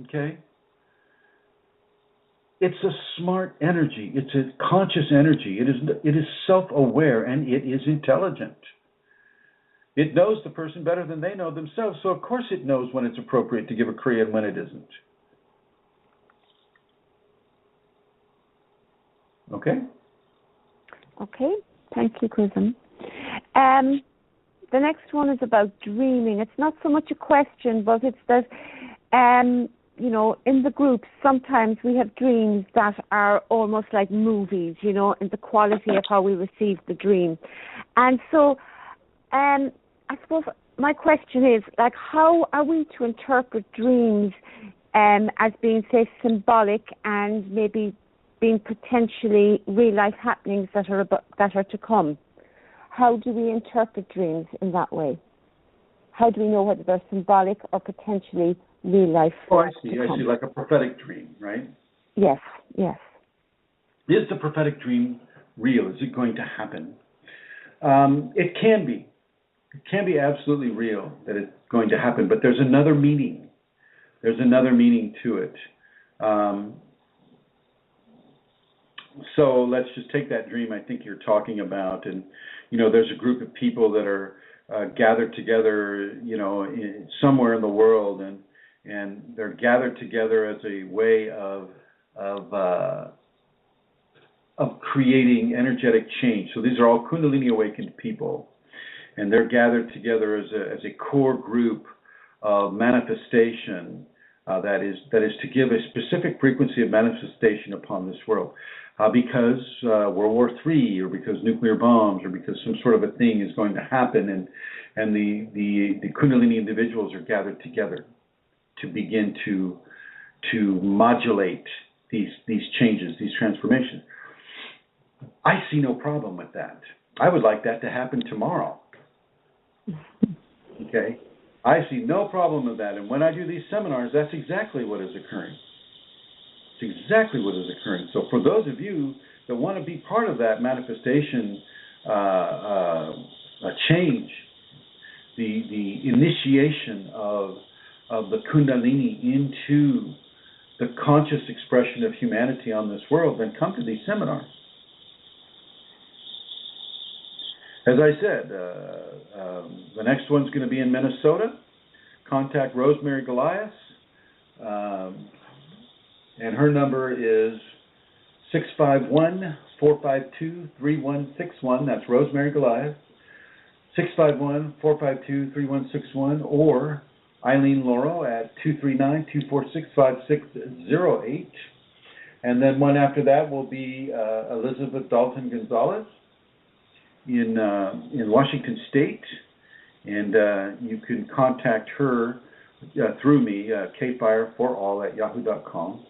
Okay? It's a smart energy. It's a conscious energy. It is self-aware and it is intelligent. It knows the person better than they know themselves, so of course it knows when it's appropriate to give a Kriya and when it isn't. Okay? Okay, thank you, Chrism. The next one is about dreaming. It's not so much a question, but it's that, in the group, sometimes we have dreams that are almost like movies, in the quality of how we receive the dream. And so, I suppose my question is, how are we to interpret dreams as being, say, symbolic and maybe being potentially real-life happenings that are to come? How do we interpret dreams in that way? How do we know whether they're symbolic or potentially real-life? Oh, I see, like a prophetic dream, right? Yes. Is the prophetic dream real? Is it going to happen? It can be. It can be absolutely real that it's going to happen, but there's another meaning. There's another meaning to it. So let's just take that dream I think you're talking about, and there's a group of people that are gathered together, somewhere in the world, and they're gathered together as a way of creating energetic change. So these are all Kundalini awakened people, and they're gathered together as a core group of manifestation that is to give a specific frequency of manifestation upon this world. Because World War III, or because nuclear bombs, or because some sort of a thing is going to happen, and the Kundalini individuals are gathered together to begin to modulate these changes, these transformations. I see no problem with that. I would like that to happen tomorrow. Okay? I see no problem with that. And when I do these seminars, that's exactly what is occurring. It's exactly what is occurring. So for those of you that want to be part of that manifestation change, the initiation of the Kundalini into the conscious expression of humanity on this world, then come to these seminars. As I said, the next one's going to be in Minnesota. Contact Rosemary Goliath. And her number is 651-452-3161. That's Rosemary Goliath. 651-452-3161. Or Eileen Laurel at 239-246-5608. And then one after that will be Elizabeth Dalton Gonzalez in Washington State. And you can contact her through me, kfireforall@yahoo.com.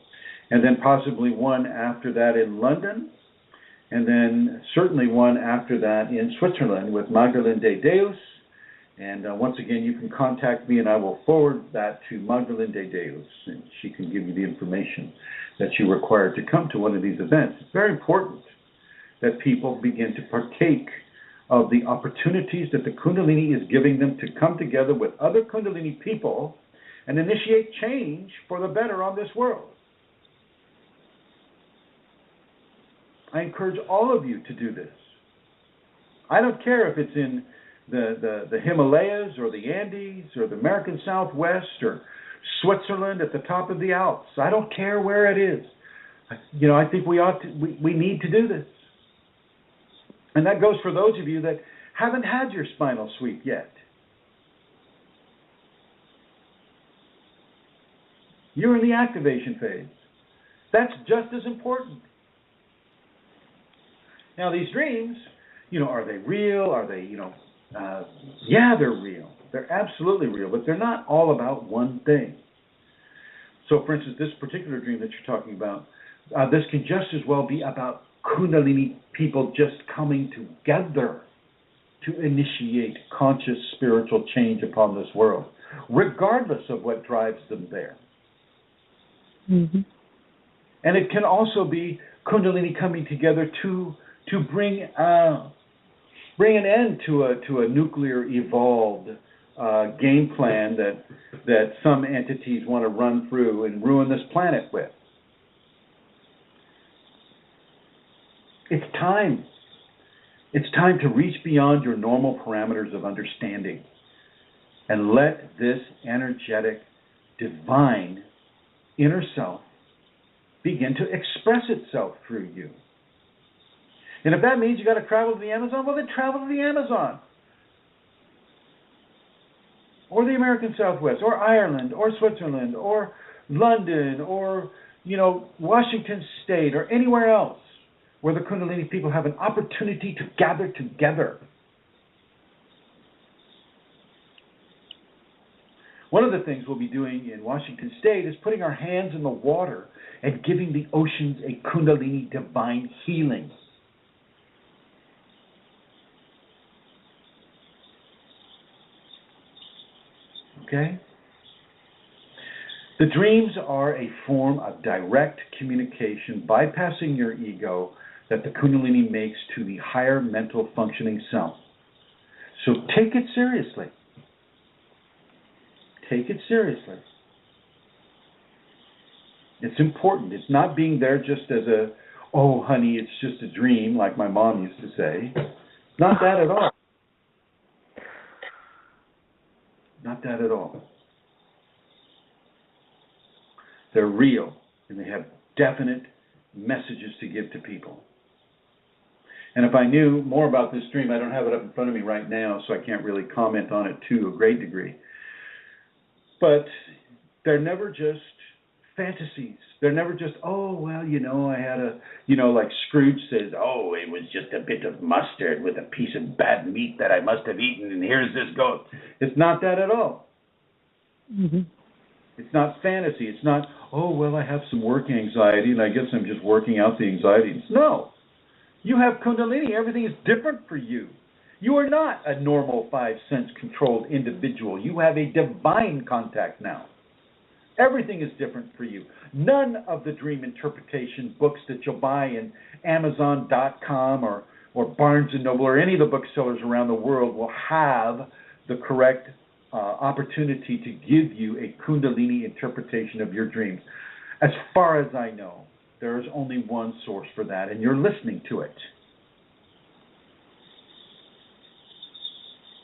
And then possibly one after that in London, and then certainly one after that in Switzerland with Magdalene de Deus. And once again, you can contact me and I will forward that to Magdalene de Deus, and she can give you the information that you require to come to one of these events. It's very important that people begin to partake of the opportunities that the Kundalini is giving them to come together with other Kundalini people and initiate change for the better on this world. I encourage all of you to do this. I don't care if it's in the Himalayas or the Andes or the American Southwest or Switzerland at the top of the Alps. I don't care where it is. I think we need to do this. And that goes for those of you that haven't had your spinal sweep yet. You're in the activation phase. That's just as important. Now, these dreams, are they real? Are they, yeah, they're real. They're absolutely real, but they're not all about one thing. So, for instance, this particular dream that you're talking about, this can just as well be about Kundalini people just coming together to initiate conscious spiritual change upon this world, regardless of what drives them there. Mm-hmm. And it can also be Kundalini coming together to bring an end to a nuclear evolved game plan that some entities want to run through and ruin this planet with. It's time. It's time to reach beyond your normal parameters of understanding and let this energetic, divine inner self begin to express itself through you. And if that means you got to travel to the Amazon, well, then travel to the Amazon. Or the American Southwest, or Ireland, or Switzerland, or London, or, Washington State, or anywhere else where the Kundalini people have an opportunity to gather together. One of the things we'll be doing in Washington State is putting our hands in the water and giving the oceans a Kundalini divine healing. Okay? The dreams are a form of direct communication, bypassing your ego, that the Kundalini makes to the higher mental functioning self. So take it seriously. Take it seriously. It's important. It's not being there just as oh, honey, it's just a dream, like my mom used to say. Not that at all. Not that at all. They're real, and they have definite messages to give to people. And if I knew more about this dream, I don't have it up in front of me right now, so I can't really comment on it to a great degree. But they're never just fantasies. They're never just, oh, well, I had like Scrooge says, oh, it was just a bit of mustard with a piece of bad meat that I must have eaten, and here's this goat. It's not that at all. Mm-hmm. It's not fantasy. It's not, oh, well, I have some work anxiety, and I guess I'm just working out the anxiety. No. You have Kundalini. Everything is different for you. You are not a normal 5-sense controlled individual. You have a divine contact now. Everything is different for you. None of the dream interpretation books that you'll buy in Amazon.com or Barnes & Noble or any of the booksellers around the world will have the correct opportunity to give you a Kundalini interpretation of your dreams. As far as I know, there is only one source for that, and you're listening to it.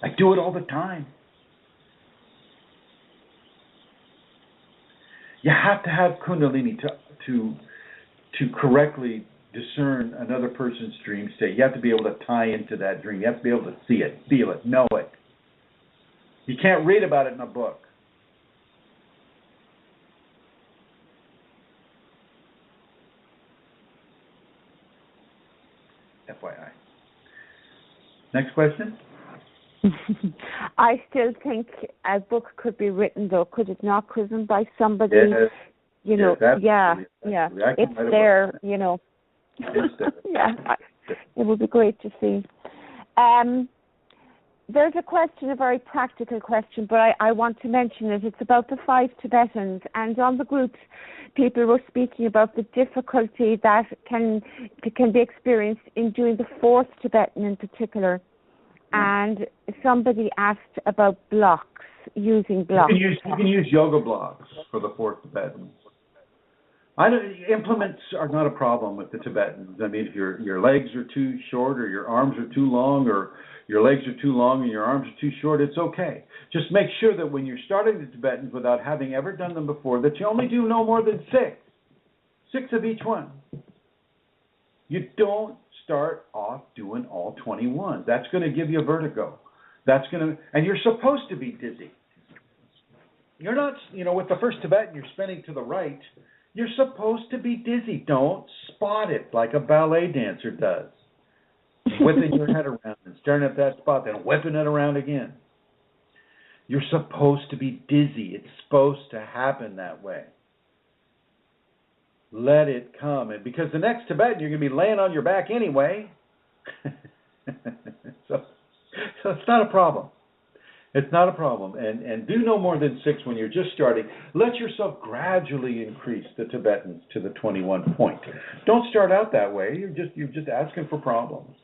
I do it all the time. You have to have Kundalini to correctly discern another person's dream state. You have to be able to tie into that dream. You have to be able to see it, feel it, know it. You can't read about it in a book. FYI. Next question? I still think a book could be written, though, could it not, Chrism, by somebody, Yes. Yes, yeah. It's there, Yes, yeah, it would be great to see. There's a question, a very practical question, but I want to mention it. It's about the 5 Tibetans, and on the groups, people were speaking about the difficulty that can be experienced in doing the 4th Tibetan in particular. And somebody asked about blocks, using blocks. You can use yoga blocks for the 4th Tibetan. Implements are not a problem with the Tibetans. I mean, if your legs are too short or your arms are too long or your legs are too long and your arms are too short, it's okay. Just make sure that when you're starting the Tibetans without having ever done them before, that you only do no more than 6 of each one. You don't start off doing all 21. That's going to give you vertigo. And you're supposed to be dizzy. You're not, with the first Tibetan, you're spinning to the right. You're supposed to be dizzy. Don't spot it like a ballet dancer does. whipping your head around and staring at that spot, then whipping it around again. You're supposed to be dizzy. It's supposed to happen that way. Let it come. And because the next Tibetan, you're going to be laying on your back anyway. so it's not a problem. It's not a problem. And do no more than 6 when you're just starting. Let yourself gradually increase the Tibetans to the 21 point. Don't start out that way. You're just asking for problems.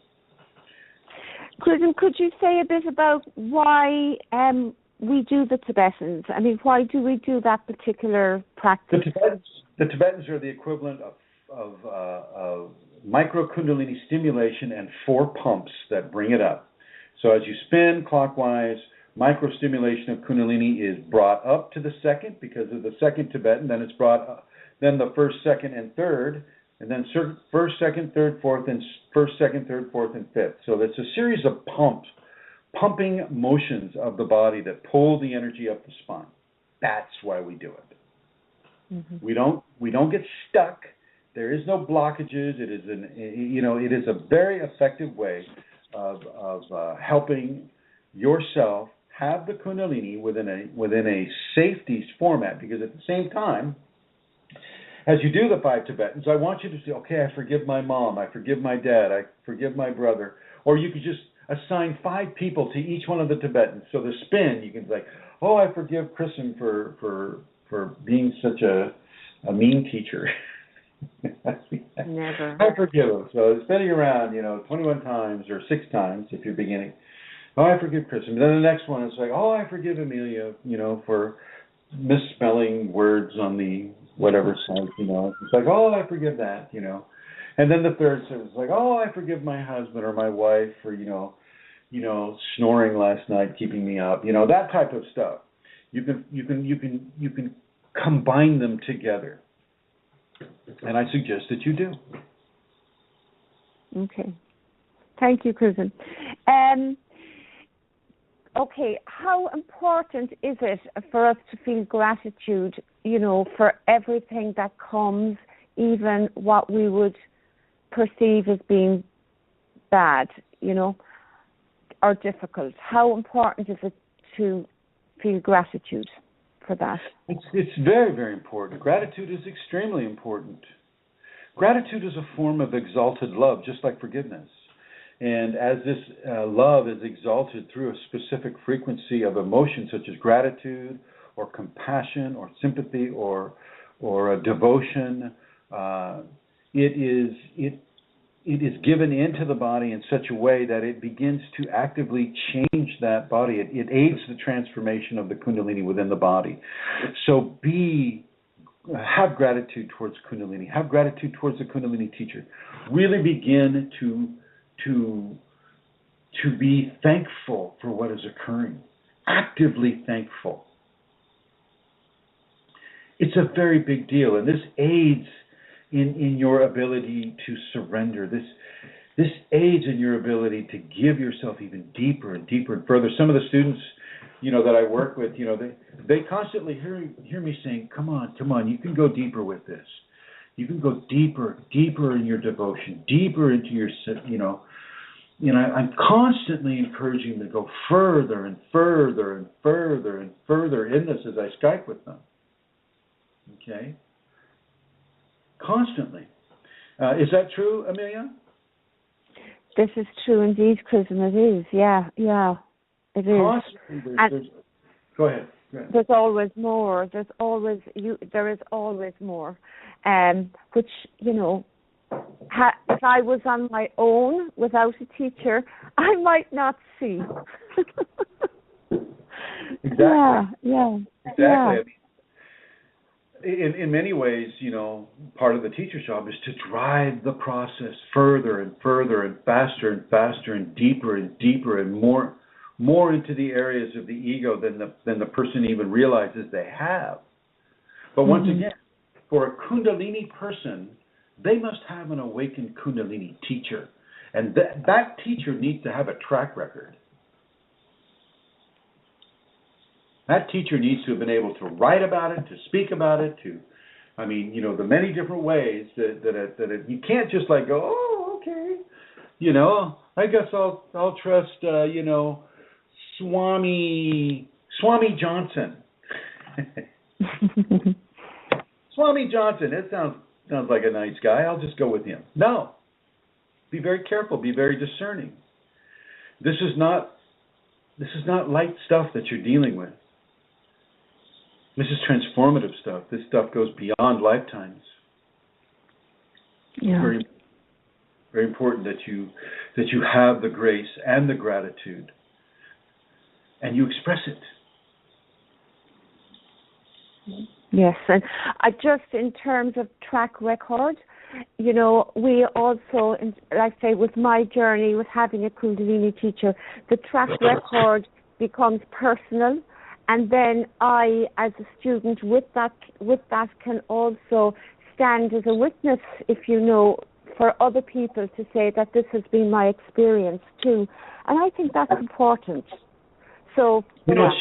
Chrism, could you say a bit about why we do the Tibetans? I mean, why do we do that particular practice? The Tibetans are the equivalent of micro Kundalini stimulation and 4 pumps that bring it up. So as you spin clockwise, micro-stimulation of Kunalini is brought up to the second because of the second Tibetan, then it's brought up, then the first, second, and third, and then first, second, third, fourth, and first, second, third, fourth, and fifth. So it's a series of pumping motions of the body that pull the energy up the spine. That's why we do it. Mm-hmm. We don't get stuck. There is no blockages. It is a very effective way of helping yourself have the Kundalini within a safeties format, because at the same time, as you do the 5 Tibetans, I want you to say, okay, I forgive my mom, I forgive my dad, I forgive my brother, or you could just assign 5 people to each one of the Tibetans. So the spin, you can say, oh, I forgive Chrism for being such a mean teacher. Never. I forgive him. So spinning around, 21 times or 6 times if you're beginning. Oh, I forgive Chrism. And then the next one is like, oh, I forgive Amelia, for misspelling words on the whatever site, It's like, oh, I forgive that, And then the third is like, oh, I forgive my husband or my wife for, snoring last night, keeping me up, that type of stuff. You can combine them together. And I suggest that you do. Okay. Thank you, Chrism. Okay, how important is it for us to feel gratitude, for everything that comes, even what we would perceive as being bad, or difficult? How important is it to feel gratitude for that? It's very, very important. Gratitude is extremely important. Gratitude is a form of exalted love, just like forgiveness. And as this love is exalted through a specific frequency of emotion, such as gratitude or compassion or sympathy or a devotion, it is given into the body in such a way that it begins to actively change that body. It aids the transformation of the Kundalini within the body. So have gratitude towards Kundalini. Have gratitude towards the Kundalini teacher. Really begin to be thankful for what is occurring. Actively thankful. It's a very big deal, and this aids in your ability to surrender. This aids in your ability to give yourself even deeper and deeper and further. Some of the students, that I work with, they constantly hear me saying, come on, you can go deeper with this. You can go deeper in your devotion, deeper into your, I'm constantly encouraging them to go further and further and further and further in this as I Skype with them. Okay? Constantly. Is that true, Amelia? This is true indeed, Chrism. It is. Yeah, it is. Constantly. Go ahead. There's always more. There is always more. Which, if I was on my own without a teacher, I might not see. Exactly. Yeah. Exactly. Yeah. In many ways, part of the teacher's job is to drive the process further and further and faster and deeper and more into the areas of the ego than the person even realizes they have. But once again, for a Kundalini person, they must have an awakened Kundalini teacher. And that teacher needs to have a track record. That teacher needs to have been able to write about it, to speak about it, the many different ways that you can't just go, oh, okay, I guess I'll trust Swami Johnson. Swami Johnson. It sounds like a nice guy. I'll just go with him. No. Be very careful. Be very discerning. This is not light stuff that you're dealing with. This is transformative stuff. This stuff goes beyond lifetimes. Yeah. Very, very important that you have the grace and the gratitude, and you express it. Yes, and in terms of track record, we also, like say, with my journey with having a Kundalini teacher, the track record becomes personal, and then I, as a student with that, can also stand as a witness, for other people to say that this has been my experience too, and I think that's important. So it's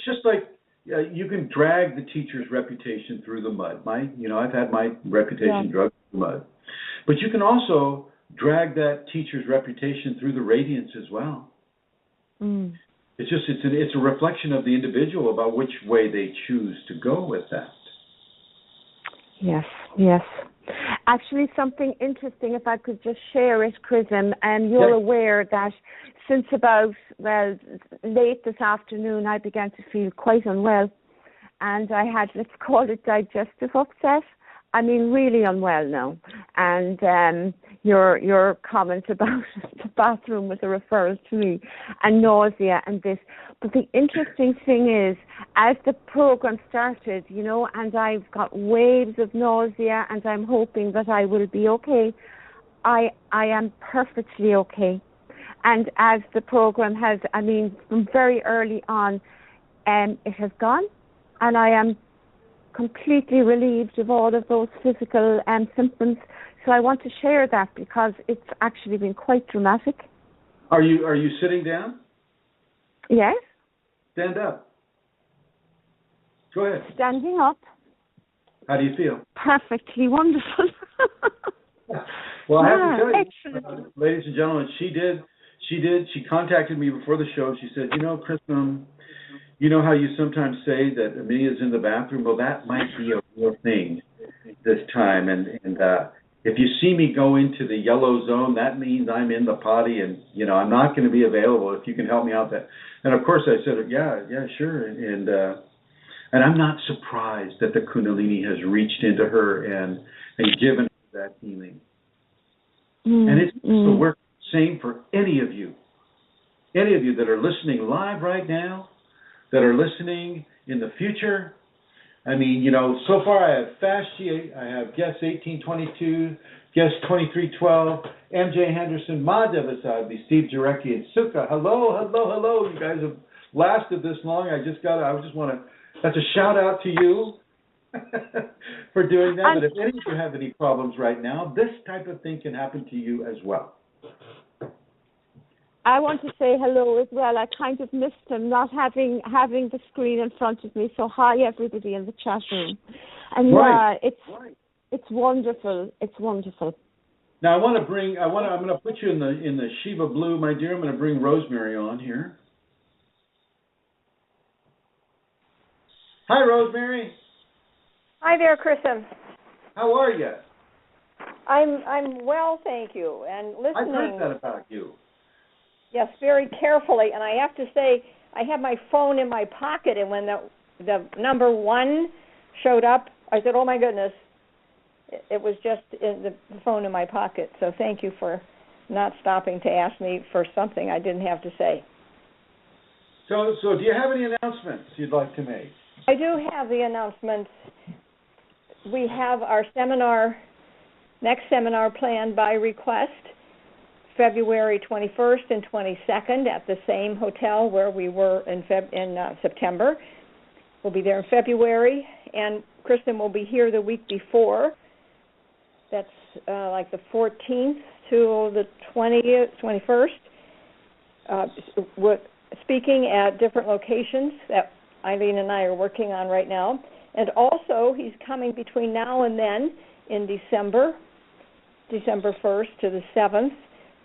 just like you can drag the teacher's reputation through the mud. I've had my reputation dragged through the mud, but you can also drag that teacher's reputation through the radiance as well. Mm. It's a reflection of the individual about which way they choose to go with that. Yes. Actually, something interesting, if I could just share it, Chrism, and you're aware that since about, late this afternoon, I began to feel quite unwell, and I had, let's call it, digestive upset. I mean, really unwell now. And your comment about the bathroom was a referral to me, and nausea and this. But the interesting thing is, as the program started, and I've got waves of nausea, and I'm hoping that I will be okay, I am perfectly okay. And as the program has, from very early on, it has gone, and I am completely relieved of all of those physical symptoms. So I want to share that because it's actually been quite dramatic. Are you sitting down? Yes. Stand up. Go ahead. Standing up. How do you feel? Perfectly wonderful. Well, I have to tell you, excellent. ladies and gentlemen, she contacted me before the show. She said, Chrism, you know how you sometimes say that Amelia's in the bathroom? Well, that might be a real thing this time. And if you see me go into the yellow zone, that means I'm in the potty, and I'm not going to be available if you can help me out. And of course I said, yeah, sure. And I'm not surprised that the Kunalini has reached into her and given her that healing. And it's the work same for any of you that are listening live right now, that are listening in the future. So far I have Fast G, I have Guest 1822, Guest 2312, MJ Henderson, Ma Devasabi, Steve Jarecki, and Suka. Hello. You guys have lasted this long. That's a shout out to you for doing that. But if any of you have any problems right now, this type of thing can happen to you as well. I want to say hello as well. I kind of missed him not having the screen in front of me. So hi everybody in the chat room. And it's wonderful. It's wonderful. Now I'm going to put you in the Shiva blue, my dear. I'm going to bring Rosemary on here. Hi, Rosemary. Hi there, Chrism. How are you? I'm well, thank you. And listening. I've heard that about you. Yes, very carefully. And I have to say, I had my phone in my pocket, and when the number 1 showed up, I said, "Oh my goodness!" It was just in the phone in my pocket. So thank you for not stopping to ask me for something I didn't have to say. So do you have any announcements you'd like to make? I do have the announcements. We have our next seminar planned by request, February 21st and 22nd at the same hotel where we were in September. We'll be there in February, and Kristen will be here the week before. That's like the 14th to the 21st. We're speaking at different locations that Eileen and I are working on right now. And also, he's coming between now and then in December 1st to the 7th,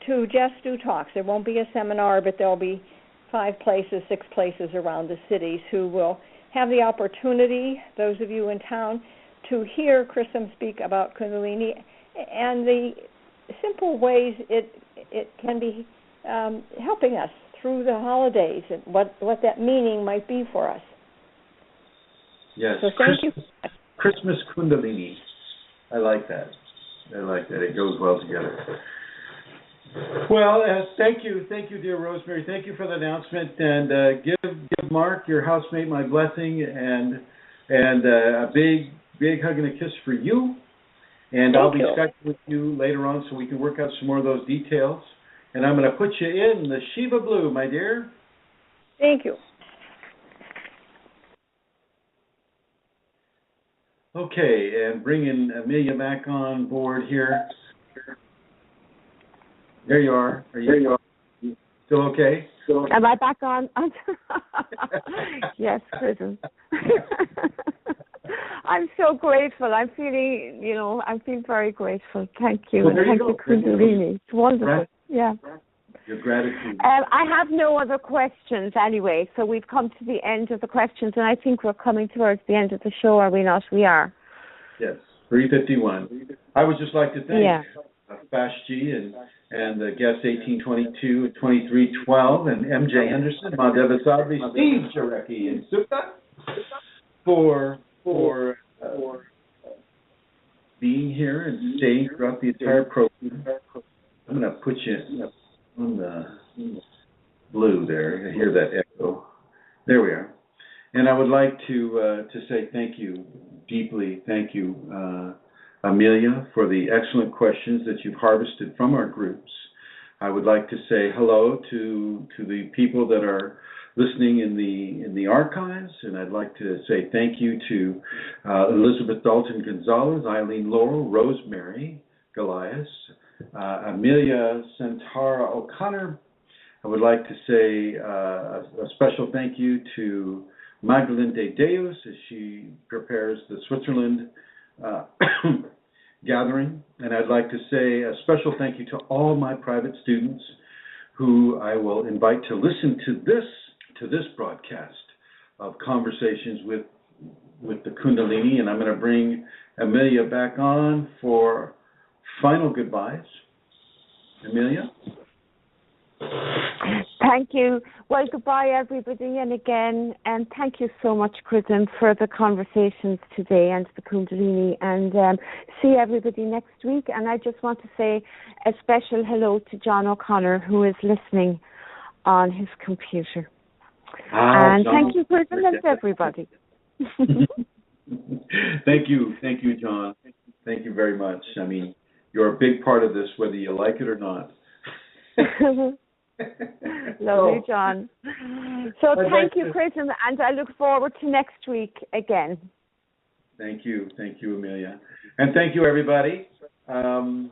to just do talks. There won't be a seminar, but there'll be 5 places, 6 places around the cities who will have the opportunity, those of you in town, to hear Chrism speak about Kundalini and the simple ways it can be helping us through the holidays and what that meaning might be for us. Yes. So thank you. Christmas Kundalini. I like that. It goes well together. Well, thank you, dear Rosemary. Thank you for the announcement, and give Mark, your housemate, my blessing, and a big hug and a kiss for you. And I'll be Skyping with you later on so we can work out some more of those details. And I'm going to put you in the Shiva Blue, my dear. Thank you. Okay, and bringing Amelia back on board here. There you are. Are you still okay? Am I back on? Yes, Chrism. I'm so grateful. I'm feeling very grateful. Thank you. Well, Thank you, Kundalini. It's wonderful. Yeah. Your gratitude. I have no other questions anyway, so we've come to the end of the questions, and I think we're coming towards the end of the show, are we not? We are. Yes, 3:51. I would just like to thank Fashji and the guests 1822 and 2312 and MJ Henderson, Madeva Sadri, Steve Jarecki, and Sukha for being here and staying throughout the entire program. I'm going to put you on the blue there. I hear that echo. There we are. And I would like to say thank you, deeply thank you, Amelia, for the excellent questions that you've harvested from our groups. I would like to say hello to the people that are listening in the archives, and I'd like to say thank you to Elizabeth Dalton Gonzalez, Eileen Laurel, Rosemary Goliath, Amelia Santara O'Connor. I would like to say a special thank you to Magdalene de Deus as she prepares the Switzerland gathering. And I'd like to say a special thank you to all my private students who I will invite to listen to this broadcast of conversations with the Kundalini. And I'm going to bring Amelia back on for final goodbyes. Amelia? Thank you. Well, goodbye, everybody. And again, and thank you so much, Chrism, for the conversations today and the Kundalini. And see everybody next week. And I just want to say a special hello to John O'Connor, who is listening on his computer. And John, thank you, Chrism, and everybody. Thank you, John. Thank you very much. I mean, you're a big part of this, whether you like it or not. Lovely, John. So thank you, Chrism, and I look forward to next week again. Thank you, Amelia. And thank you, everybody. Ma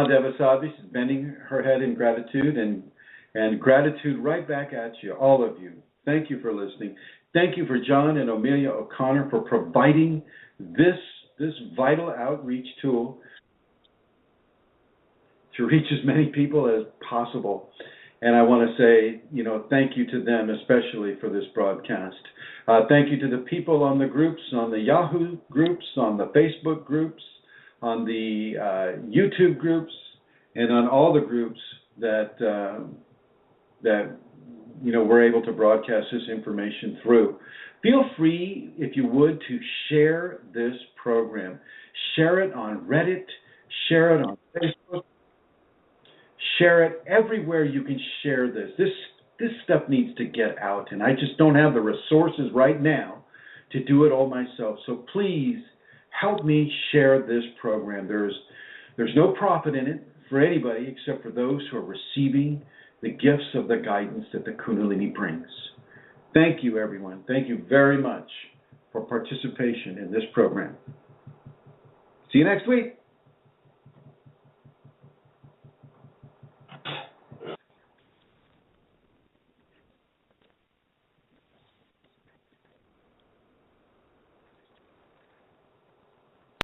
Devasavi is bending her head in gratitude, and gratitude right back at you, all of you. Thank you for listening. Thank you for John and Amelia O'Connor for providing this vital outreach tool to reach as many people as possible. And I want to say, thank you to them, especially for this broadcast. Thank you to the people on the groups, on the Yahoo groups, on the Facebook groups, on the YouTube groups, and on all the groups that we're able to broadcast this information through. Feel free, if you would, to share this program. Share it on Reddit, share it on Facebook, share it everywhere you can share this. This stuff needs to get out, and I just don't have the resources right now to do it all myself. So please help me share this program. There's no profit in it for anybody except for those who are receiving the gifts of the guidance that the Kunalini brings. Thank you, everyone. Thank you very much for participation in this program. See you next week.